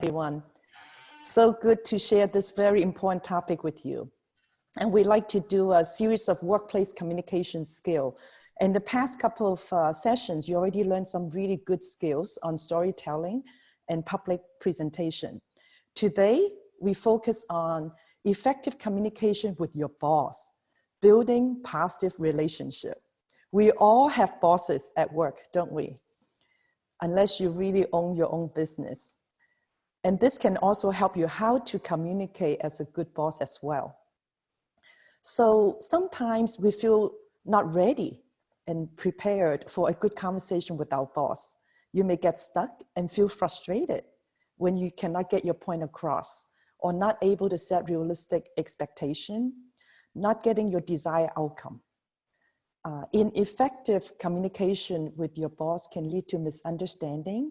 everyone. So good to share this very important topic with you. And we like to do a series of workplace communication skill. In the past couple of sessions, you already learned some really good skills on storytelling and public presentation. Today, we focus on effective communication with your boss, building positive relationship. We all have bosses at work, don't we? Unless you really own your own business. And this can also help you how to communicate as a good boss as well. So sometimes we feel not ready and prepared for a good conversation with our boss. You may get stuck and feel frustrated when you cannot get your point across, or not able to set realistic expectation, not getting your desired outcome. Ineffective communication with your boss can lead to misunderstanding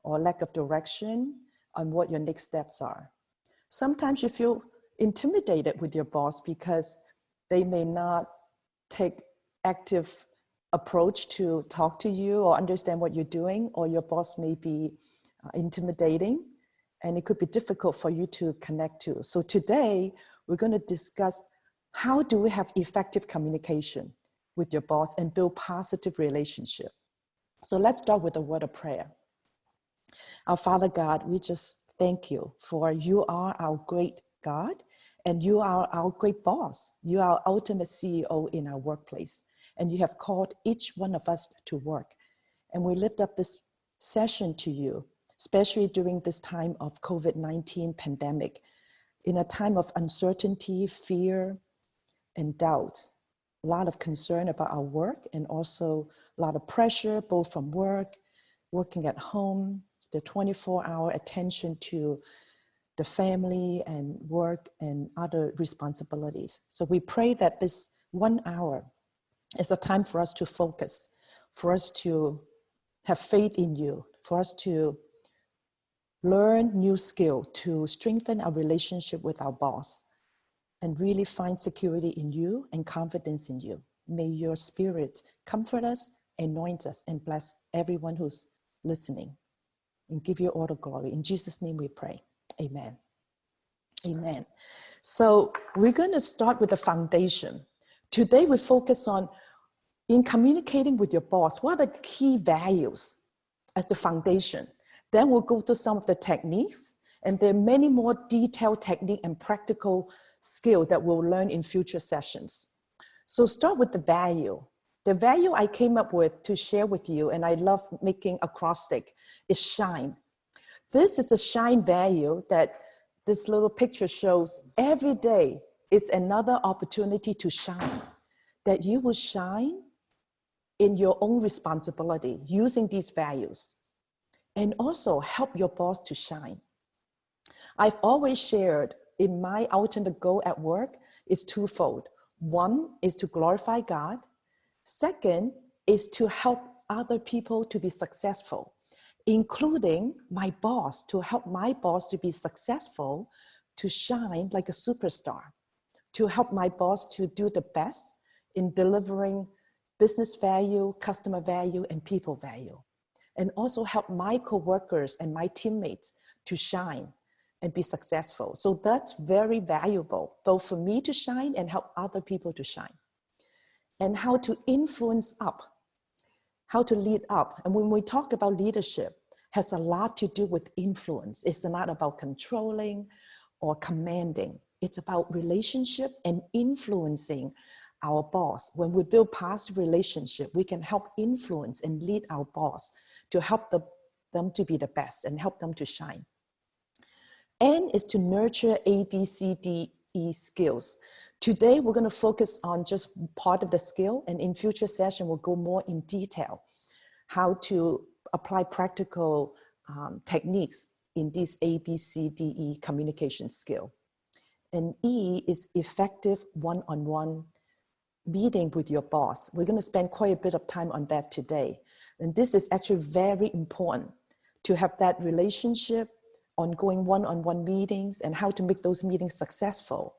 or lack of direction on what your next steps are. Sometimes you feel intimidated with your boss because they may not take active approach to talk to you or understand what you're doing, or your boss may be intimidating, and it could be difficult for you to connect to. So today, we're going to discuss how do we have effective communication with your boss and build positive relationship. So let's start with a word of prayer. Our Father God, we just thank you for you are our great God and you are our great boss. You are our ultimate CEO in our workplace, and you have called each one of us to work. And we lift up this session to you, especially during this time of COVID-19 pandemic, in a time of uncertainty, fear, and doubt. A lot of concern about our work, and also a lot of pressure, both from work, working at home, the 24-hour attention to the family and work and other responsibilities. So we pray that this 1 hour is a time for us to focus, for us to have faith in you, for us to learn new skill, to strengthen our relationship with our boss, and really find security in you and confidence in you. May your spirit comfort us, anoint us, and bless everyone who's listening, and give you all the glory. In Jesus' name we pray. Amen. Amen. So we're going to start with the foundation. Today we focus on, in communicating with your boss, what are the key values as the foundation? Then we'll go through some of the techniques, and there are many more detailed technique and practical skill that we'll learn in future sessions. So start with the value. The value I came up with to share with you, and I love making acrostic, is SHINE. This is a SHINE value that this little picture shows. Every day is another opportunity to shine, that you will shine in your own responsibility using these values, and also help your boss to shine. I've always shared in my ultimate goal at work is twofold. One is to glorify God. Second is to help other people to be successful, including my boss, to help my boss to be successful, to shine like a superstar, to help my boss to do the best in delivering business value, customer value, and people value. And also help my coworkers and my teammates to shine and be successful. So that's very valuable, both for me to shine and help other people to shine. And how to influence up, how to lead up. And when we talk about leadership, has a lot to do with influence. It's not about controlling or commanding. It's about relationship and influencing our boss. When we build positive relationship, we can help influence and lead our boss to help them to be the best and help them to shine. N is to nurture ABCDE skills. Today, we're going to focus on just part of the skill, and in future session, we'll go more in detail how to apply practical techniques in these ABCDE communication skill. And E is effective one-on-one meeting with your boss. We're going to spend quite a bit of time on that today. And this is actually very important to have that relationship, ongoing one-on-one meetings, and how to make those meetings successful,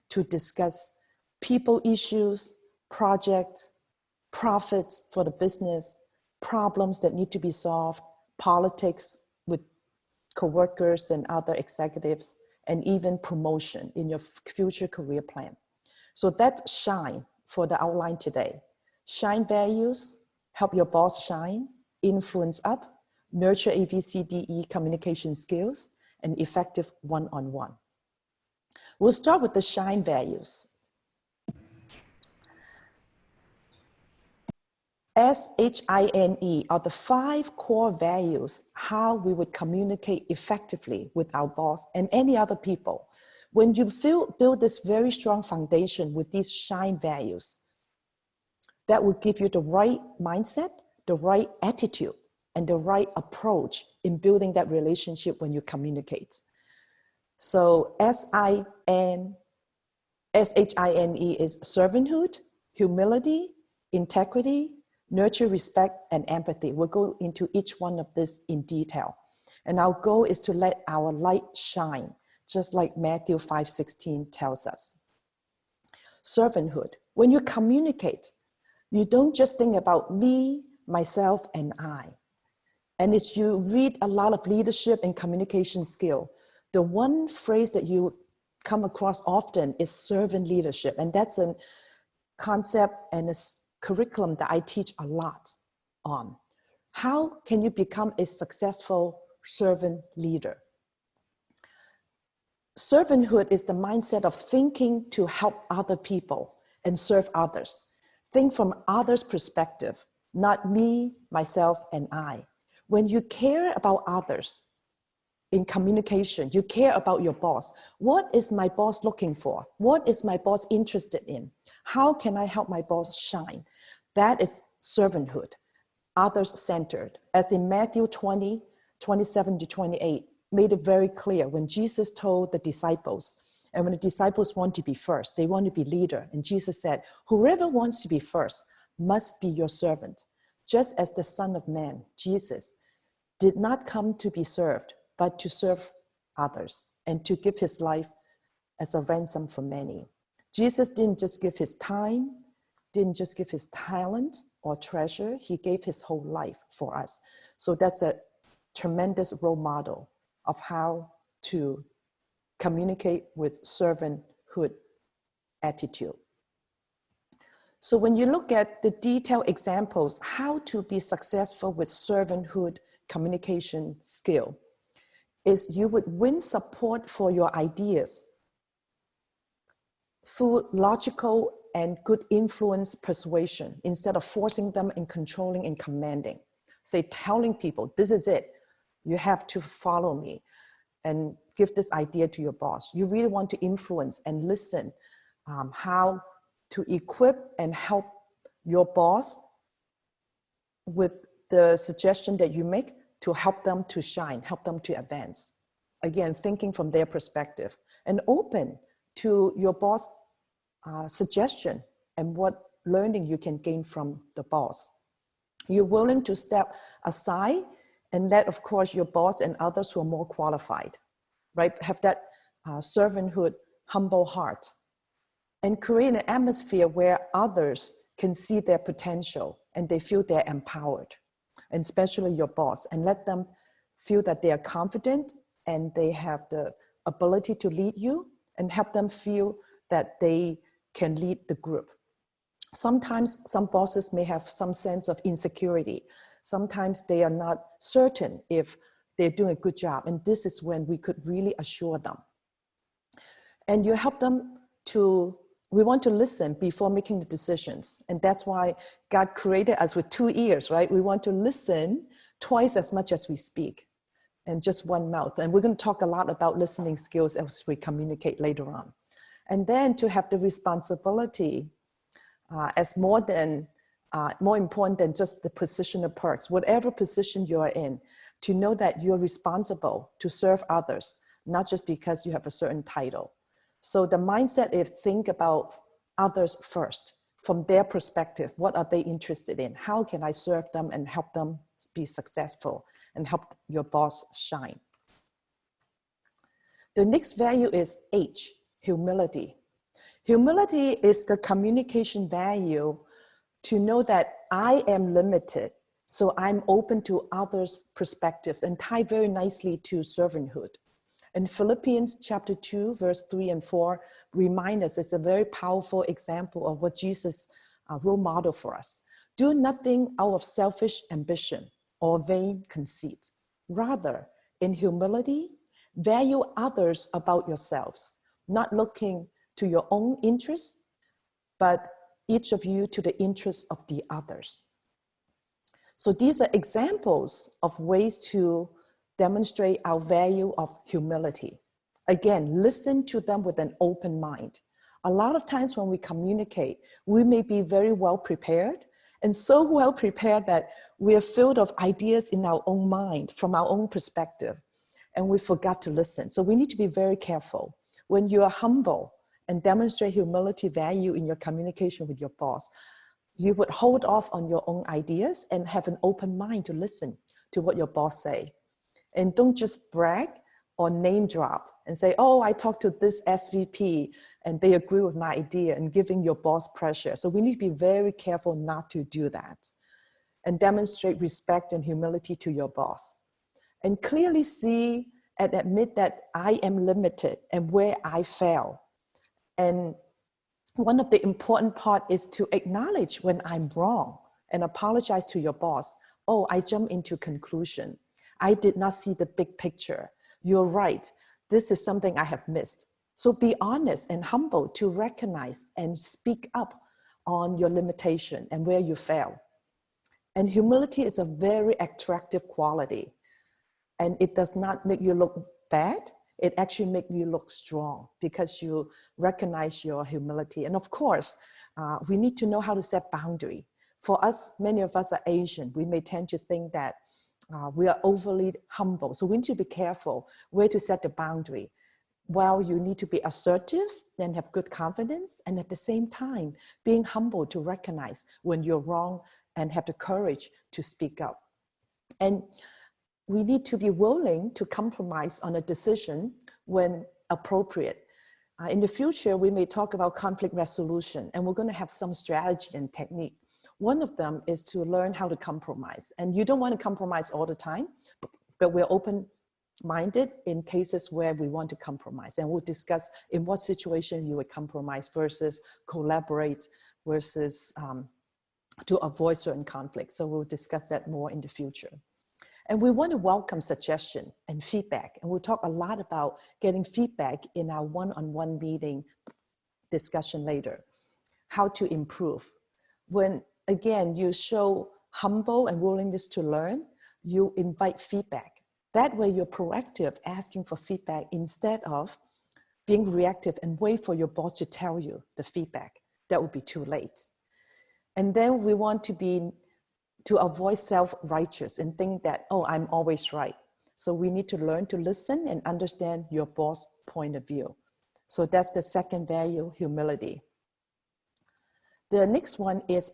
to discuss people issues, projects, profits for the business, problems that need to be solved, politics with coworkers and other executives, and even promotion in your future career plan. So that's SHINE for the outline today. SHINE values, help your boss shine, influence up, nurture ABCDE communication skills, and effective one-on-one. We'll start with the SHINE values. S.H.I.N.E are the 5 core values how we would communicate effectively with our boss and any other people. When you build this very strong foundation with these SHINE values, that will give you the right mindset, the right attitude, and the right approach in building that relationship when you communicate. So S-H-I-N-E is servanthood, humility, integrity, nurture, respect, and empathy. We'll go into each one of this in detail. And our goal is to let our light shine, just like Matthew 5:16 tells us. Servanthood. When you communicate, you don't just think about me, myself, and I. And as you read a lot of leadership and communication skill, the one phrase that you come across often is servant leadership. And that's a concept and a curriculum that I teach a lot on. How can you become a successful servant leader? Servanthood is the mindset of thinking to help other people and serve others. Think from others' perspective, not me, myself, and I. When you care about others in communication, you care about your boss. What is my boss looking for? What is my boss interested in? How can I help my boss shine? That is servanthood, others-centered. As in Matthew 20:27-28, made it very clear when Jesus told the disciples, and when the disciples want to be first, they want to be leader. And Jesus said, whoever wants to be first must be your servant. Just as the Son of Man, Jesus, did not come to be served, but to serve others and to give his life as a ransom for many. Jesus didn't just give his time, didn't just give his talent or treasure, he gave his whole life for us. So that's a tremendous role model of how to communicate with servanthood attitude. So when you look at the detailed examples, how to be successful with servanthood communication skill, is you would win support for your ideas through logical and good influence persuasion instead of forcing them and controlling and commanding. Say, telling people, this is it, you have to follow me, and give this idea to your boss. You really want to influence and listen how to equip and help your boss with the suggestion that you make to help them to shine, help them to advance. Again, thinking from their perspective and open to your boss' suggestion and what learning you can gain from the boss. You're willing to step aside and let, of course, your boss and others who are more qualified, right? Have that servanthood, humble heart, and create an atmosphere where others can see their potential and they feel they're empowered, and especially your boss, and let them feel that they are confident and they have the ability to lead you, and help them feel that they can lead the group. Sometimes some bosses may have some sense of insecurity. Sometimes they are not certain if they're doing a good job, and this is when we could really assure them. And you help them to, we want to listen before making the decisions. And that's why God created us with 2 ears, right? We want to listen twice as much as we speak, and just one mouth. And we're going to talk a lot about listening skills as we communicate later on. And then to have the responsibility as more important than just the positional perks, whatever position you are in, to know that you're responsible to serve others, not just because you have a certain title. So the mindset is think about others first, from their perspective. What are they interested in? How can I serve them and help them be successful and help your boss shine? The next value is H, humility. Humility is the communication value to know that I am limited So I'm open to others' perspectives and tie very nicely to servanthood. And Philippians chapter 2, verse 3 and 4 remind us, it's a very powerful example of what Jesus role model for us. Do nothing out of selfish ambition or vain conceit. Rather, in humility, value others above yourselves, not looking to your own interests, but each of you to the interests of the others. So these are examples of ways to demonstrate our value of humility. Again, listen to them with an open mind. A lot of times when we communicate, we may be very well prepared, and so well prepared that we are filled of ideas in our own mind, from our own perspective, and we forgot to listen. So we need to be very careful. When you are humble and demonstrate humility value in your communication with your boss, you would hold off on your own ideas and have an open mind to listen to what your boss say. And don't just brag or name drop and say, oh, I talked to this SVP and they agree with my idea, and giving your boss pressure. So we need to be very careful not to do that, and demonstrate respect and humility to your boss. And clearly see and admit that I am limited and where I fail. And one of the important part is to acknowledge when I'm wrong and apologize to your boss. Oh, I jumped into conclusion. I did not see the big picture. You're right. This is something I have missed. So be honest and humble to recognize and speak up on your limitation and where you fail. And humility is a very attractive quality. And it does not make you look bad. It actually makes you look strong because you recognize your humility. And of course, we need to know how to set boundary. For us, many of us are Asian. We may tend to think that we are overly humble. So we need to be careful where to set the boundary. Well, you need to be assertive and have good confidence. And at the same time, being humble to recognize when you're wrong and have the courage to speak up. And we need to be willing to compromise on a decision when appropriate. In the future, we may talk about conflict resolution, and we're going to have some strategy and technique. One of them is to learn how to compromise. And you don't want to compromise all the time, but we're open-minded in cases where we want to compromise. And we'll discuss in what situation you would compromise versus collaborate versus to avoid certain conflicts. So we'll discuss that more in the future. And we want to welcome suggestion and feedback. And we'll talk a lot about getting feedback in our one-on-one meeting discussion later. How to improve. When, again, you show humble and willingness to learn, you invite feedback. That way you're proactive, asking for feedback instead of being reactive and wait for your boss to tell you the feedback. That would be too late. And then we want to avoid self-righteous and think that, oh, I'm always right. So we need to learn to listen and understand your boss' point of view. So that's the second value, humility. The next one is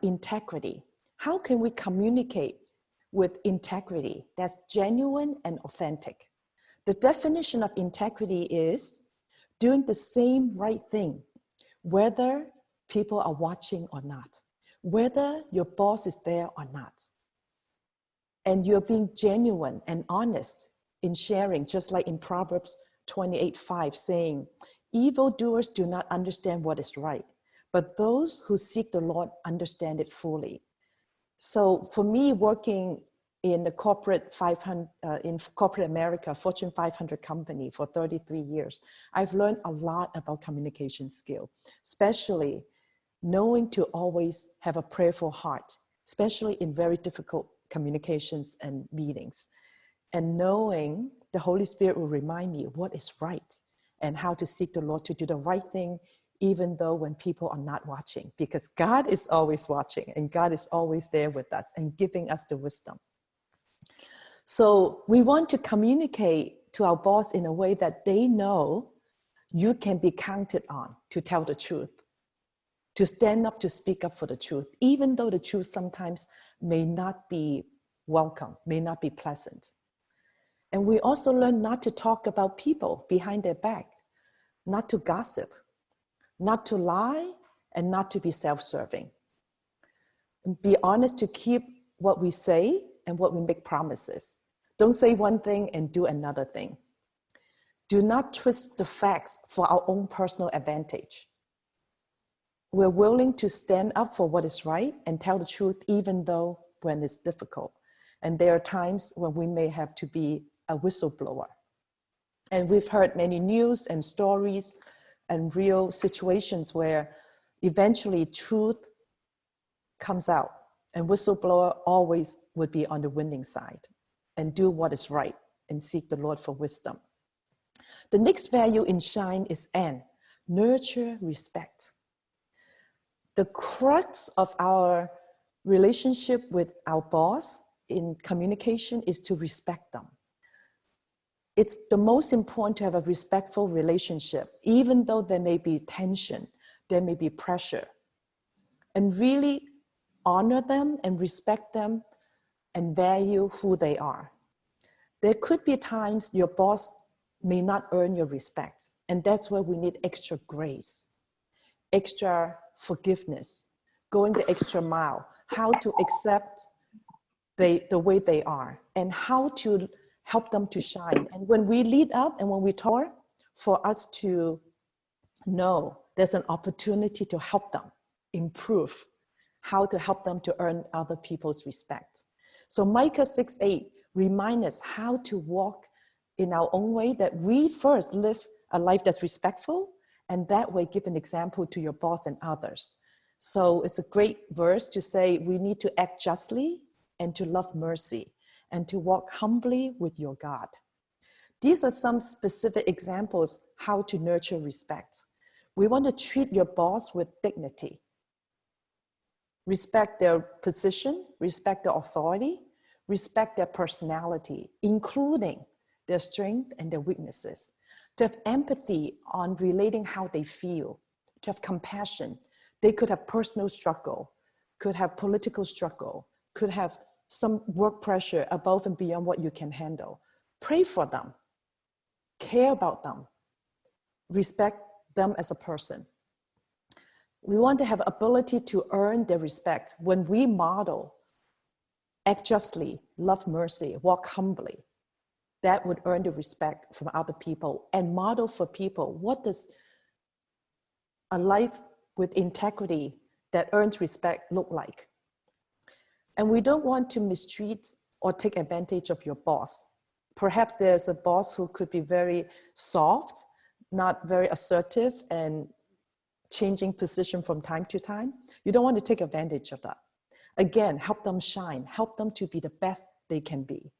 integrity. How can we communicate with integrity that's genuine and authentic? The definition of integrity is doing the same right thing, whether people are watching or not, whether your boss is there or not. And you're being genuine and honest in sharing, just like in Proverbs 28:5 saying, evildoers do not understand what is right, but those who seek the Lord understand it fully. So for me, working in the corporate 500, in corporate America, Fortune 500 company for 33 years, I've learned a lot about communication skill, especially knowing to always have a prayerful heart, especially in very difficult communications and meetings, and knowing the Holy Spirit will remind me what is right and how to seek the Lord to do the right thing, even though when people are not watching, because God is always watching and God is always there with us and giving us the wisdom. So we want to communicate to our boss in a way that they know you can be counted on to tell the truth, to stand up, to speak up for the truth, even though the truth sometimes may not be welcome, may not be pleasant. And we also learn not to talk about people behind their back, not to gossip, not to lie, and not to be self-serving. And be honest to keep what we say and what we make promises. Don't say one thing and do another thing. Do not twist the facts for our own personal advantage. We're willing to stand up for what is right and tell the truth even though when it's difficult. And there are times when we may have to be a whistleblower. And we've heard many news and stories and real situations where eventually truth comes out, and whistleblower always would be on the winning side and do what is right and seek the Lord for wisdom. The next value in S.H.I.N.E is N, nurture respect. The crux of our relationship with our boss in communication is to respect them. It's the most important to have a respectful relationship, even though there may be tension, there may be pressure, and really honor them and respect them and value who they are. There could be times your boss may not earn your respect, and that's where we need extra grace, extra forgiveness, going the extra mile, how to accept the way they are, and how to help them to shine. And when we lead up and when we talk, for us to know there's an opportunity to help them improve, how to help them to earn other people's respect. So Micah 6:8 reminds us how to walk in our own way, that we first live a life that's respectful, and that way give an example to your boss and others. So it's a great verse to say we need to act justly and to love mercy and to walk humbly with your God. These are some specific examples how to nurture respect. We want to treat your boss with dignity. Respect their position, respect their authority, respect their personality, including their strength and their weaknesses. To have empathy on relating how they feel, to have compassion. They could have personal struggle, could have political struggle, could have some work pressure above and beyond what you can handle. Pray for them, care about them, respect them as a person. We want to have ability to earn their respect when we model, act justly, love mercy, walk humbly. That would earn the respect from other people and model for people what does a life with integrity that earns respect look like. And we don't want to mistreat or take advantage of your boss. Perhaps there's a boss who could be very soft, not very assertive, and changing position from time to time. You don't want to take advantage of that. Again, help them shine, help them to be the best they can be.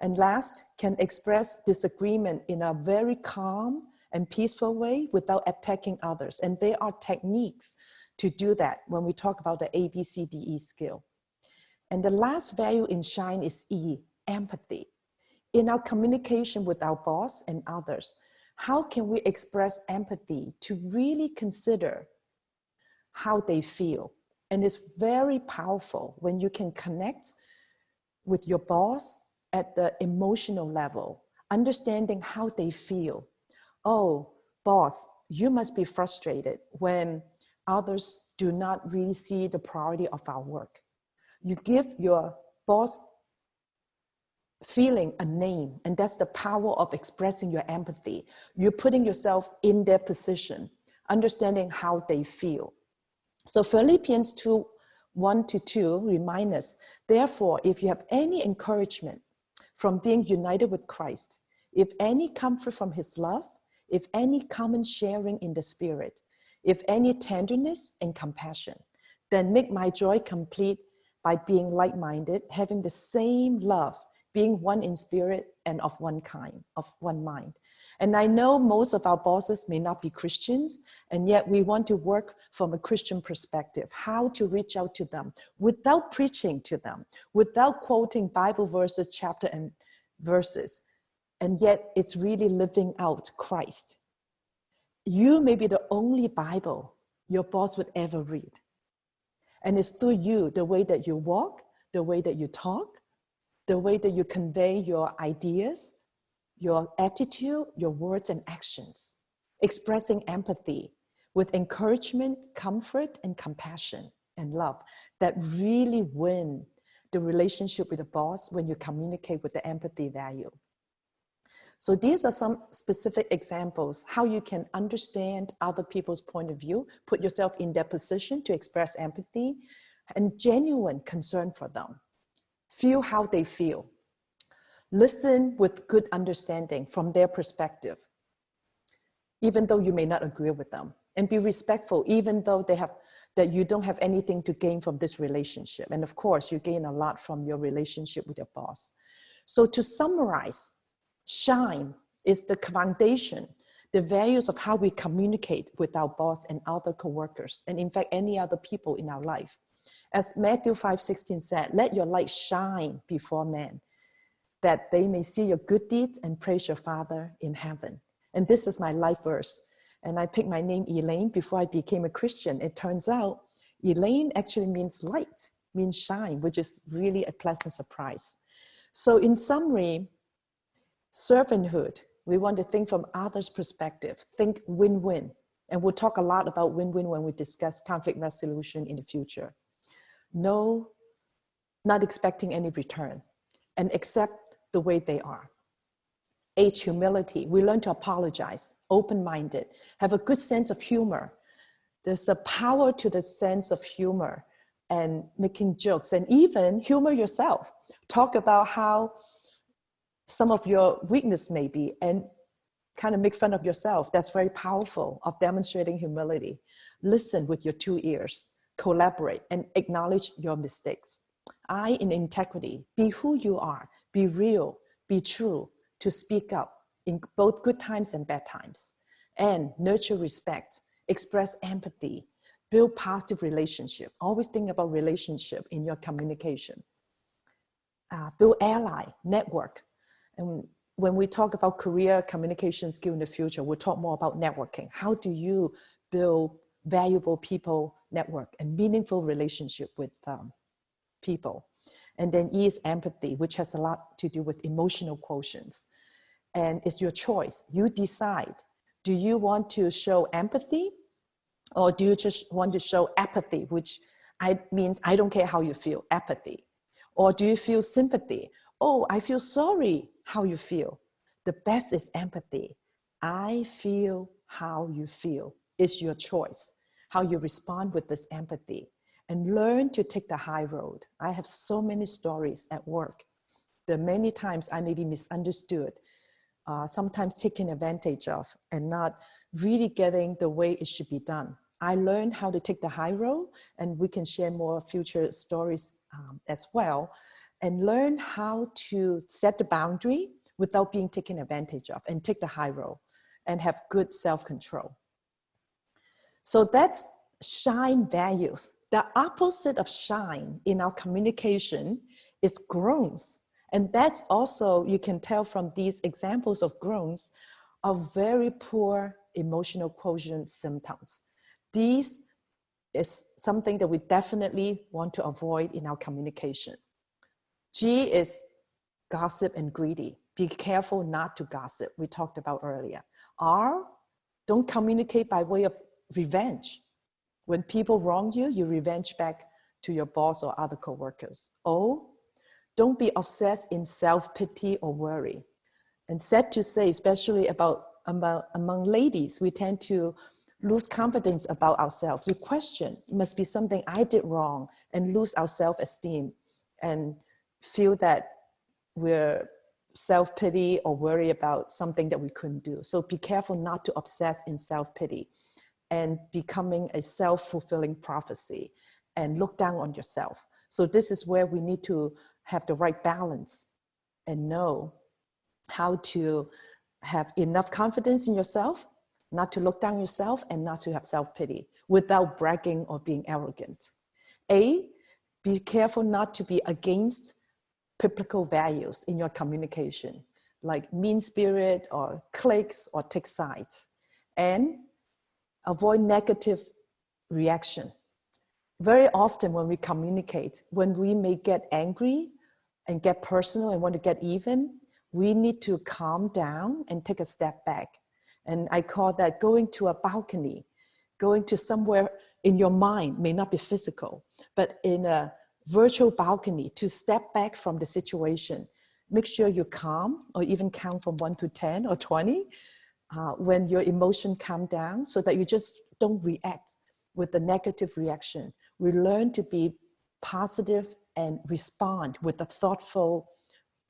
And last, can express disagreement in a very calm and peaceful way without attacking others. And there are techniques to do that when we talk about the ABCDE skill. And the last value in S.H.I.N.E is E, empathy. In our communication with our boss and others, how can we express empathy to really consider how they feel? And it's very powerful when you can connect with your boss at the emotional level, understanding how they feel. Oh, boss, you must be frustrated when others do not really see the priority of our work. You give your boss feeling a name, and that's the power of expressing your empathy. You're putting yourself in their position, understanding how they feel. So Philippians 2:1-2 remind us, therefore, if you have any encouragement from being united with Christ, if any comfort from his love, if any common sharing in the Spirit, if any tenderness and compassion, then make my joy complete by being like-minded, having the same love, being one in spirit and of one kind, of one mind. And I know most of our bosses may not be Christians, and yet we want to work from a Christian perspective, how to reach out to them without preaching to them, without quoting Bible verses, chapter and verses, and yet it's really living out Christ. You may be the only Bible your boss would ever read. And it's through you, the way that you walk, the way that you talk, the way that you convey your ideas, your attitude, your words and actions, expressing empathy with encouragement, comfort, and compassion and love that really win the relationship with the boss when you communicate with the empathy value. So these are some specific examples how you can understand other people's point of view, put yourself in their position to express empathy and genuine concern for them. Feel how they feel. Listen with good understanding from their perspective, even though you may not agree with them. And be respectful, even though that you don't have anything to gain from this relationship. And of course, you gain a lot from your relationship with your boss. So to summarize, S.H.I.N.E is the foundation, the values of how we communicate with our boss and other coworkers, and in fact, any other people in our life. As Matthew 5:16 said, let your light shine before men, that they may see your good deeds and praise your Father in heaven. And this is my life verse. And I picked my name Elaine before I became a Christian. It turns out Elaine actually means light, means shine, which is really a pleasant surprise. So in summary, servanthood, we want to think from others' perspective, think win-win. And we'll talk a lot about win-win when we discuss conflict resolution in the future. No, not expecting any return, and accept the way they are. H, humility. We learn to apologize, open-minded, have a good sense of humor. There's a power to the sense of humor and making jokes, and even humor yourself. Talk about how some of your weakness may be and kind of make fun of yourself. That's very powerful of demonstrating humility. Listen with your 2 ears, collaborate and acknowledge your mistakes. I, in integrity, be who you are, be real, be true, to speak up in both good times and bad times, and nurture respect, express empathy, build positive relationship. Always think about relationship in your communication. Build ally, network. And when we talk about career communication skill in the future, we'll talk more about networking. How do you build valuable people network and meaningful relationship with people? And then E is empathy, which has a lot to do with emotional quotients. And it's your choice. You decide. Do you want to show empathy, or do you just want to show apathy, which means I don't care how you feel, apathy? Or do you feel sympathy? Oh, I feel sorry how you feel. The best is empathy. I feel how you feel. It's your choice, how you respond with this empathy. And learn to take the high road. I have so many stories at work. There are many times I may be misunderstood, sometimes taken advantage of, and not really getting the way it should be done. I learned how to take the high road, and we can share more future stories as well, and learn how to set the boundary without being taken advantage of, and take the high road and have good self-control. So that's S.H.I.N.E values. The opposite of S.H.I.N.E in our communication is groans. And that's also, you can tell from these examples of groans, are very poor emotional quotient symptoms. These is something that we definitely want to avoid in our communication. G is gossip and greedy. Be careful not to gossip, we talked about earlier. R, don't communicate by way of revenge. When people wrong you, you revenge back to your boss or other coworkers. O, don't be obsessed in self-pity or worry. And sad to say, especially among ladies, we tend to lose confidence about ourselves. We question, it must be something I did wrong, and lose our self-esteem and feel that we're self-pity or worry about something that we couldn't do. So be careful not to obsess in self-pity and becoming a self-fulfilling prophecy and look down on yourself. So this is where we need to have the right balance and know how to have enough confidence in yourself, not to look down yourself, and not to have self-pity without bragging or being arrogant. A, be careful not to be against biblical values in your communication, like mean spirit or cliques or take sides. And avoid negative reaction. Very often when we communicate, when we may get angry and get personal and want to get even, we need to calm down and take a step back. And I call that going to a balcony, going to somewhere in your mind, may not be physical, but in a virtual balcony to step back from the situation. Make sure you're calm, or even count from 1 to 10 or 20 when your emotion calm down, so that you just don't react with the negative reaction. We learn to be positive and respond with a thoughtful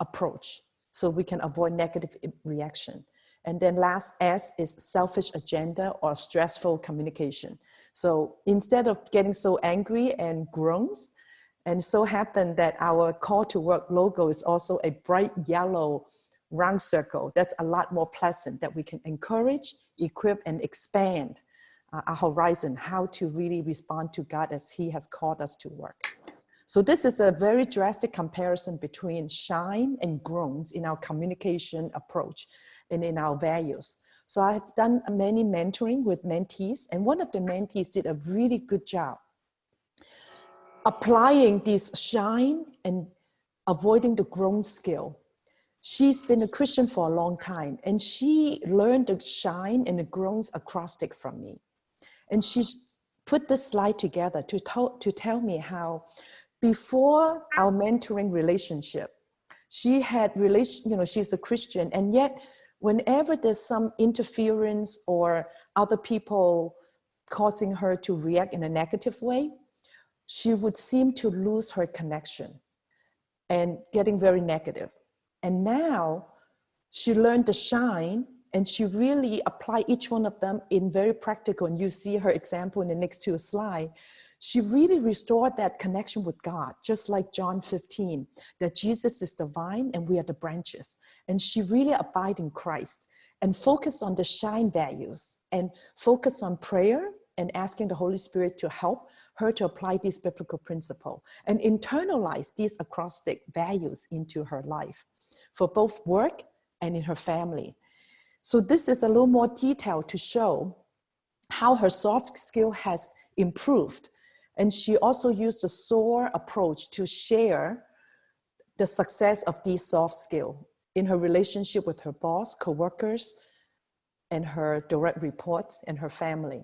approach so we can avoid negative reaction. And then last S is selfish agenda or stressful communication. So instead of getting so angry and groans, and so happened that our call to work logo is also a bright yellow round circle. That's a lot more pleasant, that we can encourage, equip, and expand our horizon, how to really respond to God as He has called us to work. So this is a very drastic comparison between shine and groans in our communication approach and in our values. So I've done many mentoring with mentees, and one of the mentees did a really good job applying this shine and avoiding the groan skill. She's been a Christian for a long time, and she learned the shine and the groans acrostic from me. And she put this slide together to tell me how before our mentoring relationship, she had she's a Christian, and yet whenever there's some interference or other people causing her to react in a negative way, she would seem to lose her connection and getting very negative. And now she learned the shine, and she really applied each one of them in very practical. And you see her example in the next 2 slides. She really restored that connection with God, just like John 15, that Jesus is the vine and we are the branches. And she really abide in Christ and focus on the shine values and focus on prayer and asking the Holy Spirit to help her to apply these biblical principles and internalize these acrostic values into her life for both work and in her family. So this is a little more detail to show how her soft skill has improved. And she also used the SOAR approach to share the success of these soft skills in her relationship with her boss, coworkers, and her direct reports and her family.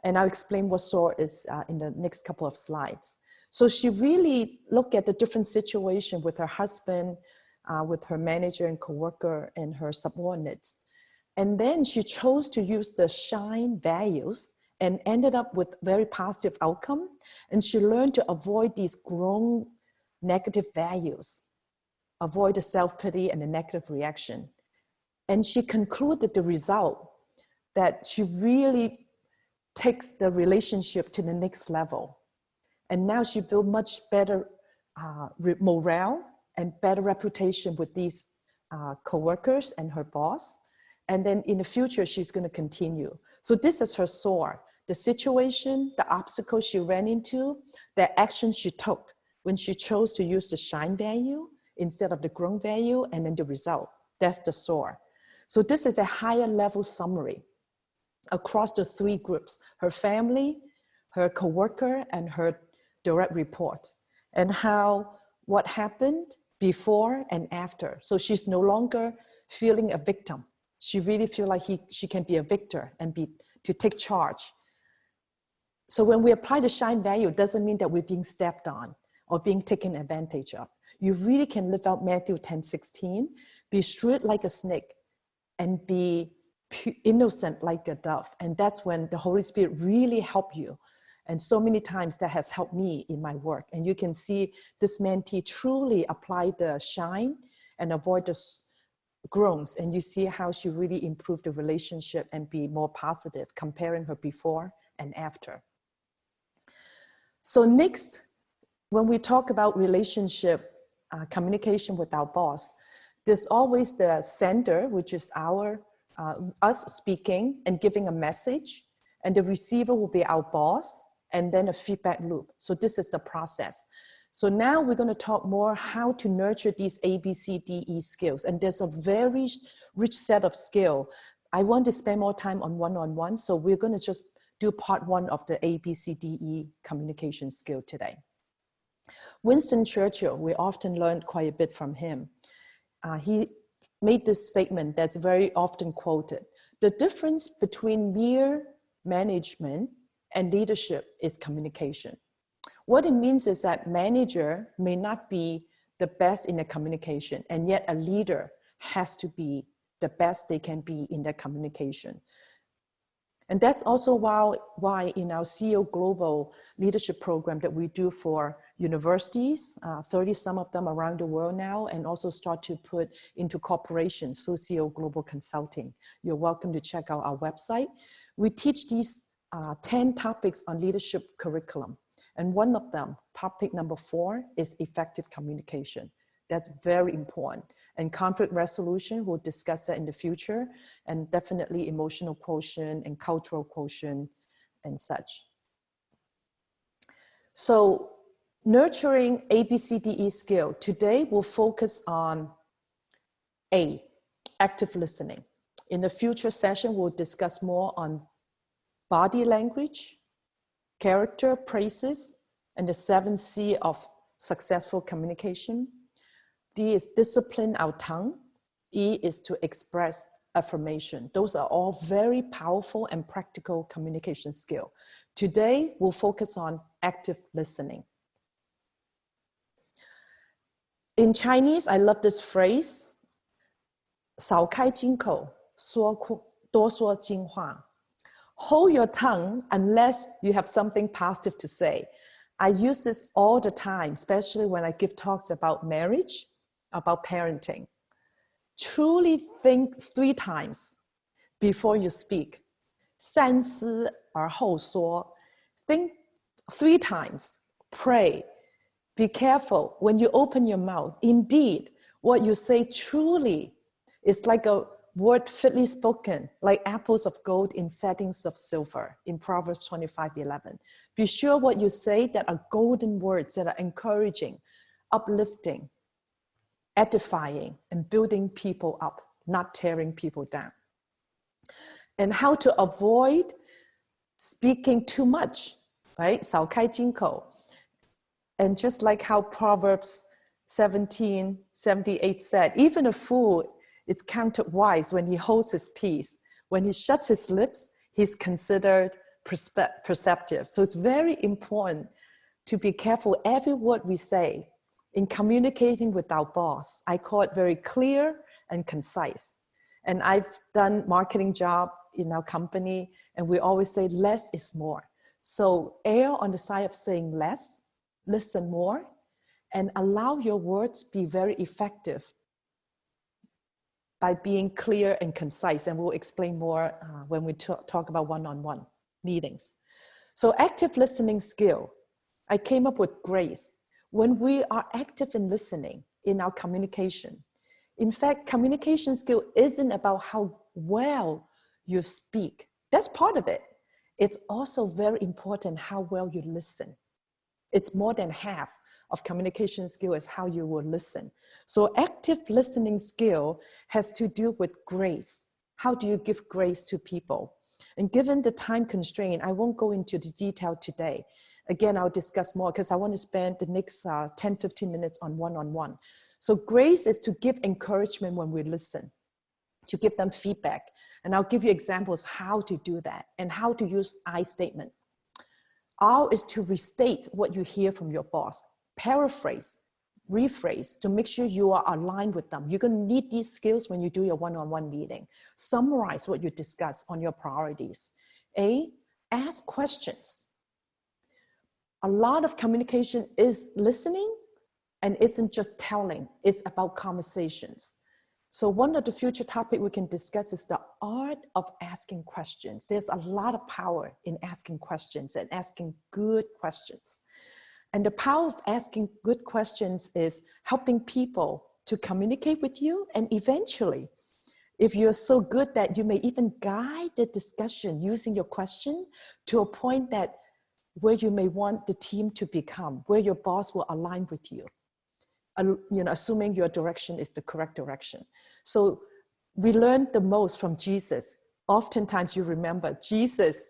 And I'll explain what SOAR is in the next couple of slides. So she really looked at the different situation with her husband, with her manager and coworker and her subordinates. And then she chose to use the SHINE values and ended up with very positive outcome. And she learned to avoid these grown negative values, avoid the self-pity and the negative reaction. And she concluded the result that she really takes the relationship to the next level. And now she built much better morale and better reputation with these coworkers and her boss. And then in the future, she's going to continue. So this is her SOAR, the situation, the obstacle she ran into, the action she took when she chose to use the SHINE value instead of the grown value, and then the result. That's the SOAR. So this is a higher level summary across the 3 groups, her family, her coworker, and her direct report, and how what happened before and after. So she's no longer feeling a victim. She really feels like she can be a victor and to take charge. So when we apply the SHINE value, it doesn't mean that we're being stepped on or being taken advantage of. You really can live out Matthew 10:16, be shrewd like a snake and be innocent like a dove. And that's when the Holy Spirit really help you. And so many times that has helped me in my work. And you can see this mentee truly applied the SHINE and avoid the groans. And you see how she really improved the relationship and be more positive, comparing her before and after. So next, when we talk about relationship, communication with our boss, there's always the sender, which is us speaking and giving a message, and the receiver will be our boss, and then a feedback loop. So this is the process. So now we're going to talk more how to nurture these ABCDE skills. And there's a very rich set of skills. I want to spend more time on one-on-one, so we're going to just do part 1 of the ABCDE communication skill today. Winston Churchill, we often learn quite a bit from him. He made this statement that's very often quoted. The difference between mere management and leadership is communication. What it means is that manager may not be the best in the communication, and yet a leader has to be the best they can be in their communication. And that's also why in our CEO Global Leadership Program that we do for universities, 30 some of them around the world now, and also start to put into corporations through CEO Global Consulting. You're welcome to check out our website. We teach these 10 topics on leadership curriculum. And one of them, topic number 4, is effective communication. That's very important. And conflict resolution, we'll discuss that in the future, and definitely emotional quotient and cultural quotient and such. So nurturing ABCDE skill. Today we'll focus on A, active listening. In the future session, we'll discuss more on body language, character praises, and the 7 C of successful communication. D is discipline our tongue. E is to express affirmation. Those are all very powerful and practical communication skills. Today, we'll focus on active listening. In Chinese, I love this phrase, 少开金口，多说金话. Hold your tongue unless you have something positive to say. I use this all the time, especially when I give talks about marriage, about parenting. Truly think 3 times before you speak. 三思而后说. Think 3 times. Pray. Be careful when you open your mouth. Indeed, what you say truly is like a word fitly spoken, like apples of gold in settings of silver, in Proverbs 25:11. Be sure what you say that are golden words that are encouraging, uplifting, edifying, and building people up, not tearing people down. And how to avoid speaking too much, right? 少开金口. And just like how Proverbs 17:78 said, even a fool is counted wise when he holds his peace. When he shuts his lips, he's considered perceptive. So it's very important to be careful every word we say in communicating with our boss. I call it very clear and concise. And I've done marketing job in our company, and we always say less is more. So err on the side of saying less, listen more, and allow your words be very effective by being clear and concise. And we'll explain more when we talk about one-on-one meetings. So active listening skill, I came up with grace. When we are active in listening in our communication, in fact, communication skill isn't about how well you speak. That's part of it. It's also very important how well you listen. It's more than half of communication skill is how you will listen. So active listening skill has to do with grace. How do you give grace to people? And given the time constraint, I won't go into the detail today. Again, I'll discuss more because I want to spend the next 10, 15 minutes on one-on-one. So grace is to give encouragement when we listen, to give them feedback. And I'll give you examples how to do that and how to use I statement. R is to restate what you hear from your boss, paraphrase, rephrase to make sure you are aligned with them. You're going to need these skills when you do your one-on-one meeting. Summarize what you discuss on your priorities. A, ask questions. A lot of communication is listening and isn't just telling, it's about conversations. So one of the future topics we can discuss is the art of asking questions. There's a lot of power in asking questions and asking good questions. And the power of asking good questions is helping people to communicate with you. And eventually, if you're so good that you may even guide the discussion using your question to a point that where you may want the team to become, where your boss will align with you. Assuming your direction is the correct direction. So we learned the most from Jesus. Oftentimes you remember Jesus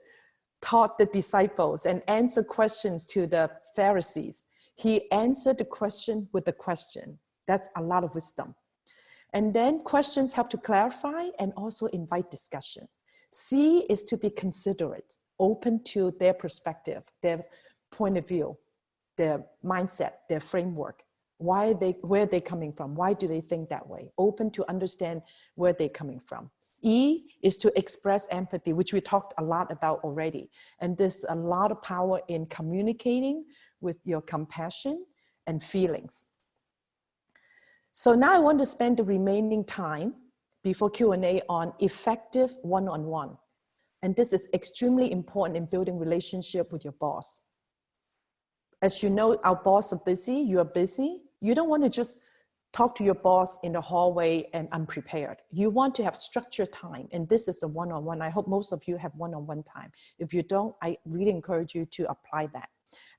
taught the disciples and answered questions to the Pharisees. He answered the question with a question. That's a lot of wisdom. And then questions help to clarify and also invite discussion. C is to be considerate, open to their perspective, their point of view, their mindset, their framework. Where are they coming from? Why do they think that way? Open to understand where they're coming from. E is to express empathy, which we talked a lot about already. And there's a lot of power in communicating with your compassion and feelings. So now I want to spend the remaining time before Q&A on effective one-on-one. And this is extremely important in building relationship with your boss. As you know, our boss are busy, you are busy. You don't want to just talk to your boss in the hallway and unprepared. You want to have structured time. And this is the one-on-one. I hope most of you have one-on-one time. If you don't, I really encourage you to apply that.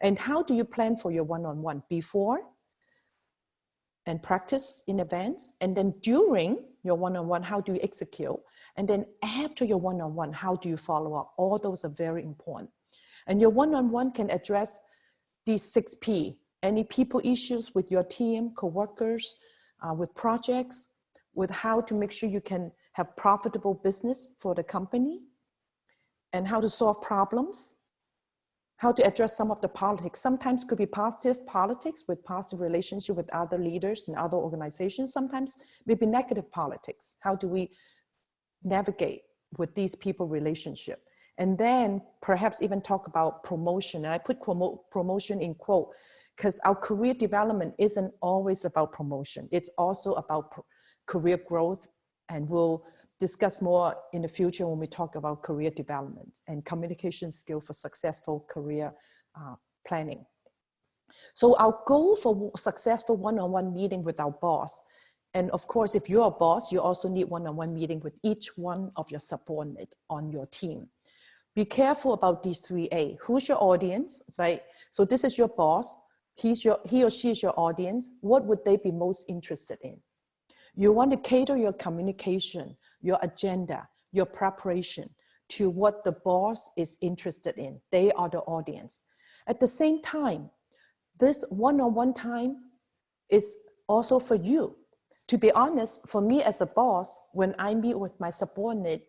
And how do you plan for your one-on-one? Before and practice in advance. And then during your one-on-one, how do you execute? And then after your one-on-one, how do you follow up? All those are very important. And your one-on-one can address these 6 P. Any people issues with your team, coworkers, with projects, with how to make sure you can have profitable business for the company, and how to solve problems, how to address some of the politics. Sometimes could be positive politics with positive relationship with other leaders and other organizations. Sometimes maybe negative politics. How do we navigate with these people relationship? And then perhaps even talk about promotion. And I put promotion in quote, because our career development isn't always about promotion. It's also about career growth. And we'll discuss more in the future when we talk about career development and communication skill for successful career planning. So our goal for successful one-on-one meeting with our boss, and of course, if you're a boss, you also need one-on-one meeting with each one of your subordinates on your team. Be careful about these 3A. Who's your audience, right? So this is your boss. He or she is your audience. What would they be most interested in? You want to cater your communication, your agenda, your preparation to what the boss is interested in. They are the audience. At the same time, this one-on-one time is also for you. To be honest, for me as a boss, when I meet with my subordinate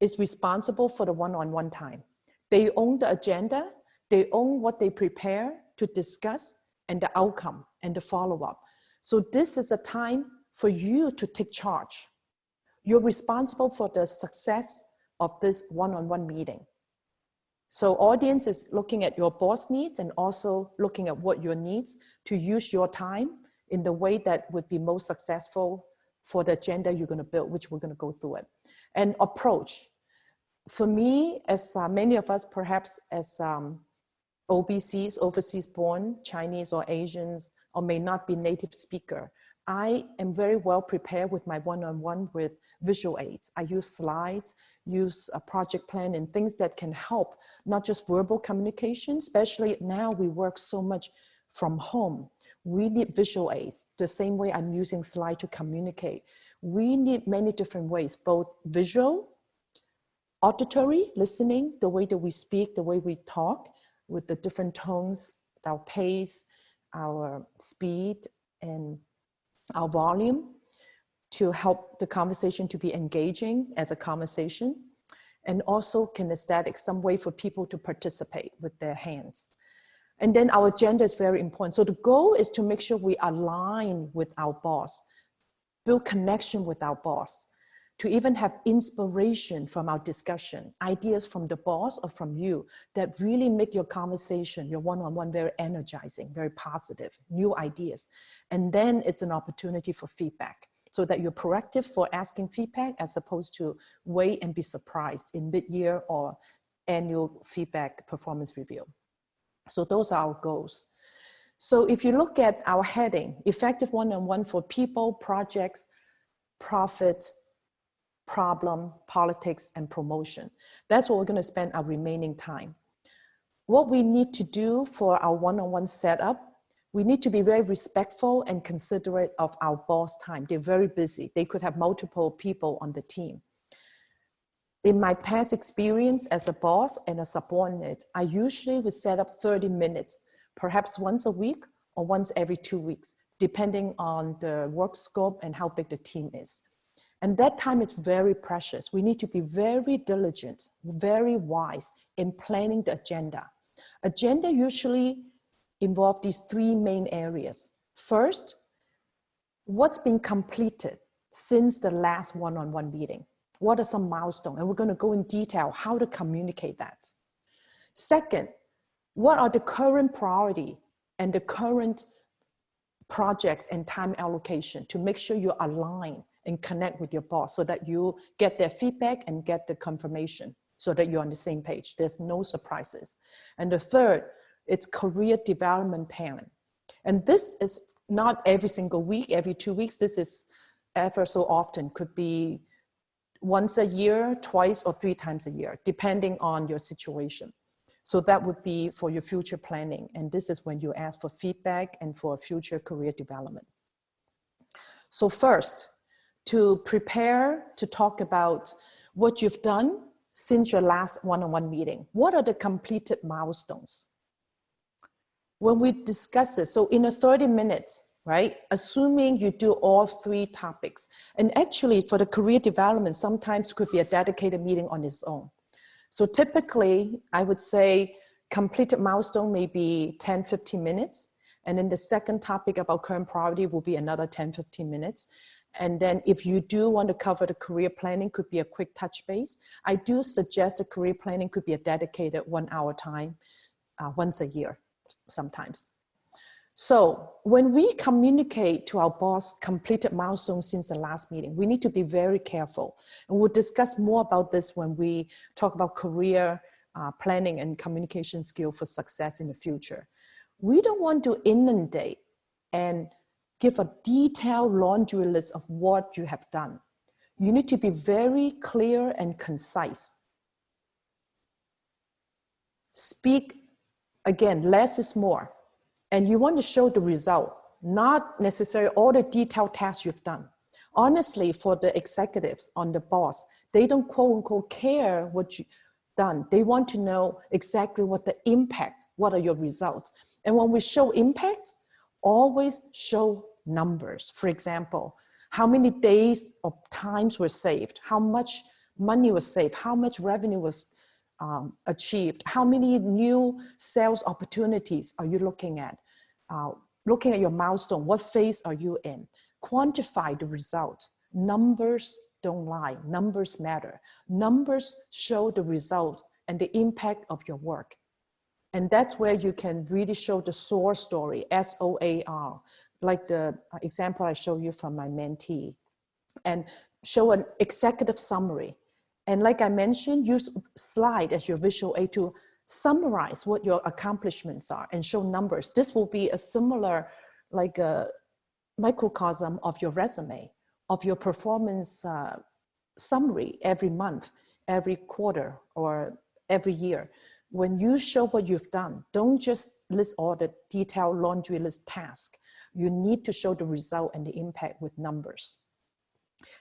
is responsible for the one-on-one time. They own the agenda, they own what they prepare to discuss and the outcome and the follow-up. So this is a time for you to take charge. You're responsible for the success of this one-on-one meeting. So audience is looking at your boss needs and also looking at what your needs to use your time in the way that would be most successful for the agenda you're going to build, which we're going to go through it. And approach. For me, as many of us perhaps as OBCs, overseas born, Chinese or Asians, or may not be native speaker, I am very well prepared with my one-on-one with visual aids. I use slides, use a project plan and things that can help, not just verbal communication, especially now we work so much from home. We need visual aids, the same way I'm using slide to communicate. We need many different ways, both visual, auditory, listening, the way that we speak, the way we talk, with the different tones, our pace, our speed, and our volume to help the conversation to be engaging as a conversation, and also kinesthetic, some way for people to participate with their hands. And then our agenda is very important. So the goal is to make sure we align with our boss, build connection with our boss, to even have inspiration from our discussion, ideas from the boss or from you that really make your conversation, your one-on-one very energizing, very positive, new ideas. And then it's an opportunity for feedback so that you're proactive for asking feedback as opposed to wait and be surprised in mid-year or annual feedback performance review. So those are our goals. So if you look at our heading, effective one-on-one for people, projects, profit, problem, politics, and promotion. That's what we're going to spend our remaining time. What we need to do for our one-on-one setup, we need to be very respectful and considerate of our boss time. They're very busy. They could have multiple people on the team. In my past experience as a boss and a subordinate, I usually would set up 30 minutes, perhaps once a week or once every 2 weeks, depending on the work scope and how big the team is. And that time is very precious. We need to be very diligent, very wise in planning the agenda. Agenda usually involve these three main areas. First, what's been completed since the last one-on-one meeting? What are some milestones? And we're going to go in detail how to communicate that. Second, what are the current priority and the current projects and time allocation to make sure you align and connect with your boss so that you get their feedback and get the confirmation so that you're on the same page. There's no surprises. And the third, it's career development plan. And this is not every single week, every 2 weeks. This is ever so often, could be once a year, twice or 3 times a year, depending on your situation. So that would be for your future planning. And this is when you ask for feedback and for future career development. So first, to prepare to talk about what you've done since your last one-on-one meeting. What are the completed milestones? When we discuss it, so in a 30 minutes, right? Assuming you do all 3 topics. And actually for the career development, sometimes it could be a dedicated meeting on its own. So typically, I would say completed milestone may be 10, 15 minutes. And then the second topic about current priority will be another 10, 15 minutes. And then if you do want to cover the career planning, could be a quick touch base. I do suggest the career planning could be a dedicated 1 hour time once a year sometimes. So when we communicate to our boss completed milestones since the last meeting, we need to be very careful. And we'll discuss more about this when we talk about career planning and communication skill for success in the future. We don't want to inundate and give a detailed laundry list of what you have done. You need to be very clear and concise. Speak, again, less is more. And you want to show the result, not necessarily all the detailed tasks you've done. Honestly, for the executives on the boss, they don't quote unquote care what you've done. They want to know exactly what the impact, what are your results. And when we show impact, always show numbers. For example, how many days of times were saved, how much money was saved, how much revenue was achieved, how many new sales opportunities are you looking at? Looking at your milestone, what phase are you in? Quantify the result. Numbers don't lie, numbers matter. Numbers show the result and the impact of your work. And that's where you can really show the SOAR story, S-O-A-R, like the example I showed you from my mentee, and show an executive summary. And like I mentioned, use slide as your visual aid to summarize what your accomplishments are and show numbers. This will be a similar, like a microcosm of your resume, of your performance summary every month, every quarter, or every year. When you show what you've done, don't just list all the detailed laundry list tasks. You need to show the result and the impact with numbers.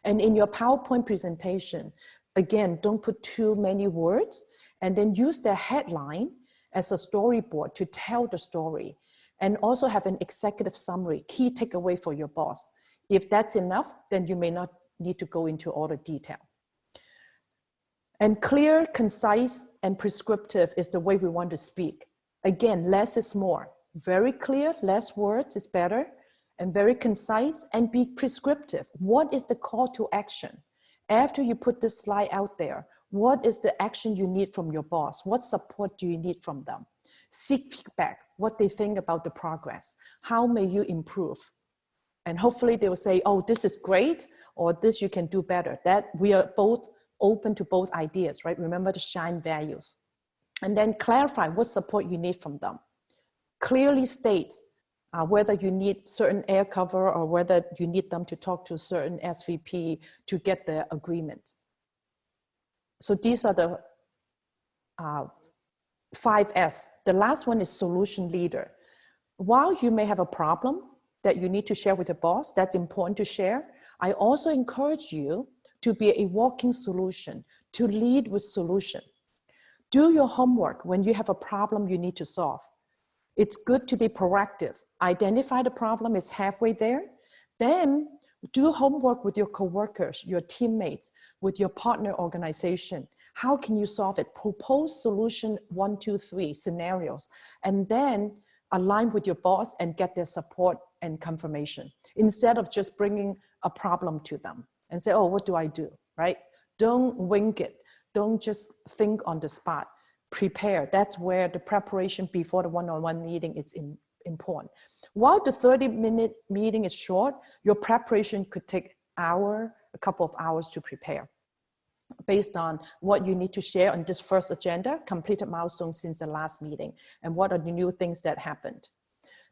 And in your PowerPoint presentation, again, don't put too many words, and then use the headline as a storyboard to tell the story. And also have an executive summary, key takeaway for your boss. If that's enough, then you may not need to go into all the detail. And clear, concise, and prescriptive is the way we want to speak. Again, less is more. Very clear, less words is better, and very concise, and be prescriptive. What is the call to action? After you put this slide out there, what is the action you need from your boss? What support do you need from them? Seek feedback, what they think about the progress. How may you improve? And hopefully they will say, oh, this is great, or this you can do better. That we are both open to both ideas, right? Remember the S.H.I.N.E values. And then clarify what support you need from them. Clearly state whether you need certain air cover or whether you need them to talk to a certain SVP to get the agreement. So these are the 5 S. The last one is solution leader. While you may have a problem that you need to share with the boss, that's important to share, I also encourage you to be a walking solution, to lead with solution. Do your homework when you have a problem you need to solve. It's good to be proactive. Identify the problem is halfway there. Then do homework with your coworkers, your teammates, with your partner organization. How can you solve it? Propose solution 1, 2, 3 scenarios, and then align with your boss and get their support and confirmation, instead of just bringing a problem to them and say, oh, what do I do, right? Don't wing it. Don't just think on the spot. Prepare. That's where the preparation before the one-on-one meeting is important. While the 30-minute meeting is short, your preparation could take a couple of hours to prepare, based on what you need to share on this first agenda, completed milestones since the last meeting, and what are the new things that happened.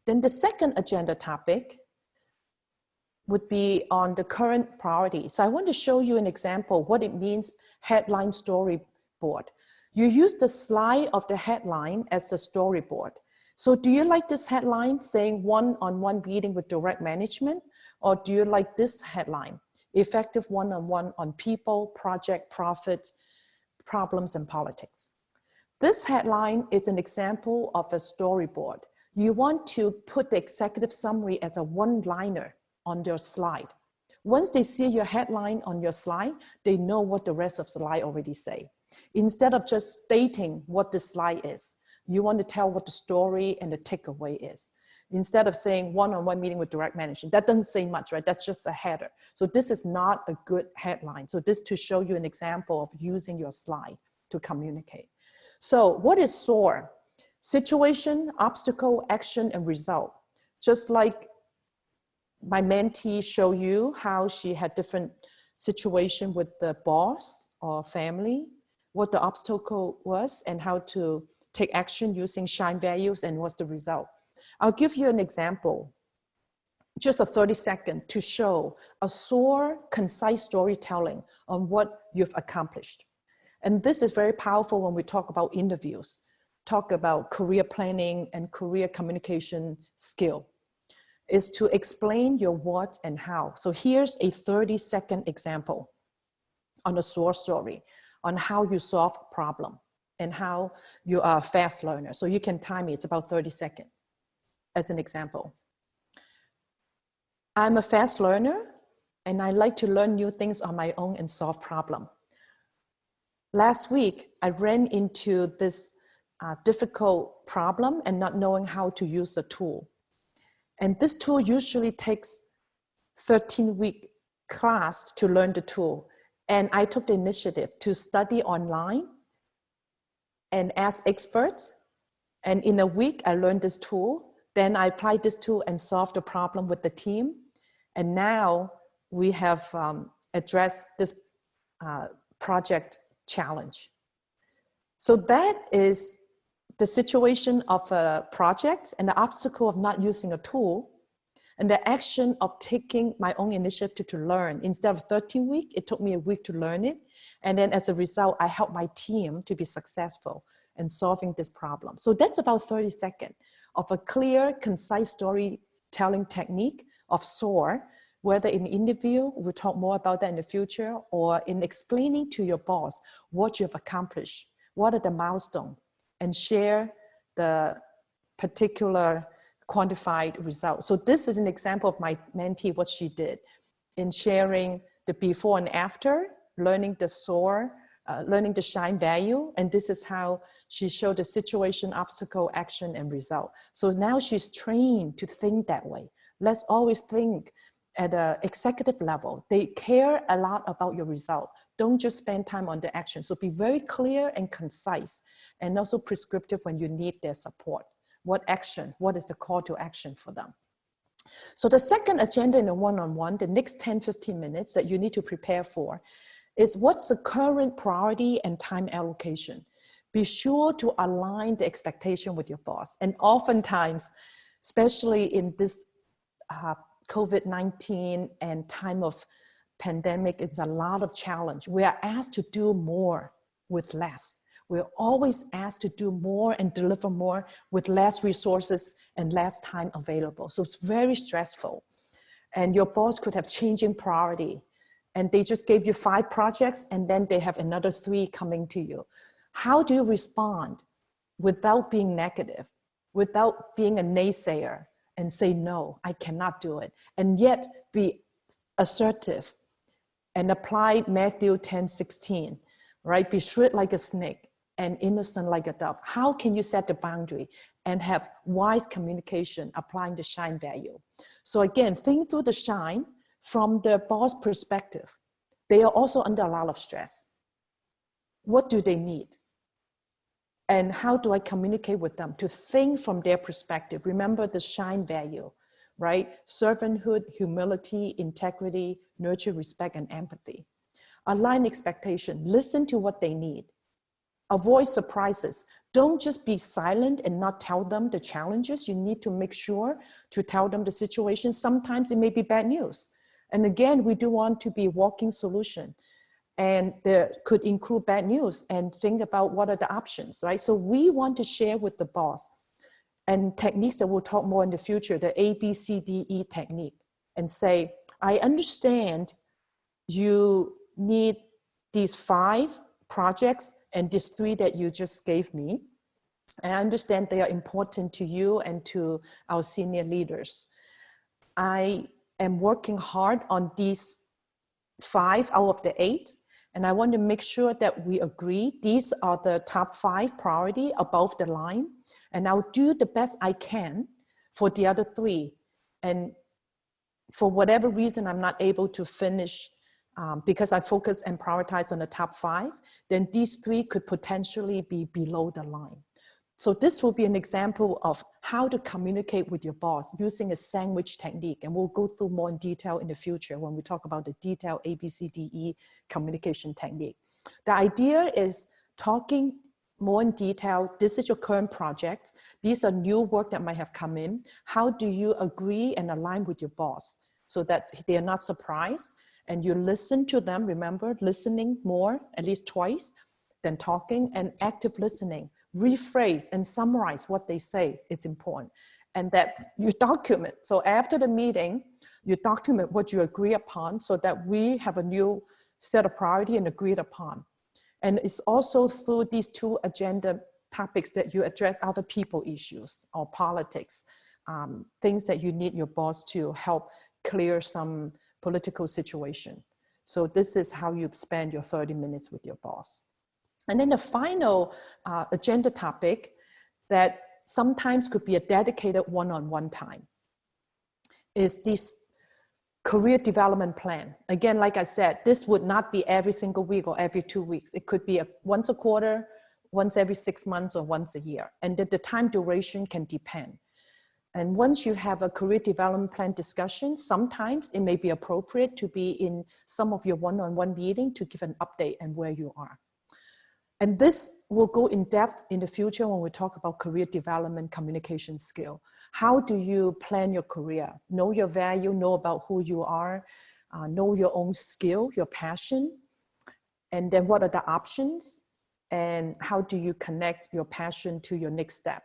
Then the second agenda topic would be on the current priority. So I want to show you an example what it means, headline storyboard. You use the slide of the headline as a storyboard. So do you like this headline saying one-on-one meeting with direct management? Or do you like this headline, effective one-on-one on people, project, profit, problems, and politics? This headline is an example of a storyboard. You want to put the executive summary as a one-liner on your slide. Once they see your headline on your slide, they know what the rest of the slide already say. Instead of just stating what the slide is, you want to tell what the story and the takeaway is. Instead of saying one-on-one meeting with direct management, that doesn't say much, right? That's just a header. So this is not a good headline. So this to show you an example of using your slide to communicate. So what is SOAR? Situation, obstacle, action, and result. Just like my mentee showed you how she had different situation with the boss or family, what the obstacle was, and how to take action using S.H.I.N.E values, and what's the result. I'll give you an example, just a 30-second to show a SOAR, concise storytelling on what you've accomplished. And this is very powerful when we talk about interviews, talk about career planning and career communication skill, is to explain your what and how. So here's a 30-second example on a SOAR story on how you solve a problem and how you are a fast learner. So you can time it, it's about 30 seconds as an example. I'm a fast learner and I like to learn new things on my own and solve problems. Last week, I ran into this difficult problem and not knowing how to use a tool. And this tool usually takes 13-week class to learn the tool. And I took the initiative to study online and ask experts. And in a week, I learned this tool. Then I applied this tool and solved the problem with the team. And now we have addressed this project challenge. So that is the situation of a project and the obstacle of not using a tool, and the action of taking my own initiative to learn. Instead of 13 weeks, it took me a week to learn it. And then as a result, I helped my team to be successful in solving this problem. So that's about 30 seconds of a clear, concise storytelling technique of SOAR, whether in interview, we'll talk more about that in the future, or in explaining to your boss what you've accomplished, what are the milestones, and share the particular quantified results. So this is an example of my mentee, what she did in sharing the before and after, learning the SOAR, learning the S.H.I.N.E value. And this is how she showed the situation, obstacle, action, and result. So now she's trained to think that way. Let's always think at an executive level. They care a lot about your result. Don't just spend time on the action. So be very clear and concise, and also prescriptive when you need their support. What action? What is the call to action for them? So the second agenda in a one-on-one, the next 10, 15 minutes that you need to prepare for, is what's the current priority and time allocation. Be sure to align the expectation with your boss. And oftentimes, especially in this COVID-19 and time of pandemic, it's a lot of challenge. We are asked to do more with less. We're always asked to do more and deliver more with less resources and less time available. So it's very stressful. And your boss could have changing priority, and they just gave you 5 projects and then they have another 3 coming to you. How do you respond without being negative, without being a naysayer and say, no, I cannot do it, and yet be assertive and apply Matthew 10:16, right? Be shrewd like a snake and innocent like a dove. How can you set the boundary and have wise communication applying the S.H.I.N.E value? So again, think through the S.H.I.N E from the boss perspective. They are also under a lot of stress. What do they need? And how do I communicate with them to think from their perspective? Remember the S.H.I.N E value, right? Servanthood, humility, integrity, nurture, respect, and empathy. Align expectation, listen to what they need. Avoid surprises. Don't just be silent and not tell them the challenges. You need to make sure to tell them the situation. Sometimes it may be bad news. And again, we do want to be a walking solution. And there could include bad news and think about what are the options, right? So we want to share with the boss and techniques that we'll talk more in the future, the ABCDE technique, and say, I understand you need these 5 projects and these 3 that you just gave me. And I understand they are important to you and to our senior leaders. I am working hard on these 5 out of the 8. And I want to make sure that we agree these are the top 5 priority above the line. And I'll do the best I can for the other 3. And for whatever reason, I'm not able to finish because I focus and prioritize on the top 5, then these 3 could potentially be below the line. So this will be an example of how to communicate with your boss using a sandwich technique. And we'll go through more in detail in the future when we talk about the detailed ABCDE communication technique. The idea is talking more in detail. This is your current project. These are new work that might have come in. How do you agree and align with your boss so that they are not surprised? And you listen to them, remember, listening more, at least twice, than talking, and active listening. Rephrase and summarize what they say. It's important. And that you document. So after the meeting, you document what you agree upon so that we have a new set of priority and agreed upon. And it's also through these 2 agenda topics that you address other people issues or politics, things that you need your boss to help clear some political situation. So this is how you spend your 30 minutes with your boss. And then the final agenda topic that sometimes could be a dedicated one-on-one time is this career development plan. Again, like I said, this would not be every single week or every 2 weeks. It could be once a quarter, once every 6 months, or once a year. And the time duration can depend. And once you have a career development plan discussion, sometimes it may be appropriate to be in some of your one-on-one meeting to give an update on where you are. And this will go in depth in the future when we talk about career development communication skill. How do you plan your career? Know your value, know about who you are, know your own skill, your passion, and then what are the options, and how do you connect your passion to your next step?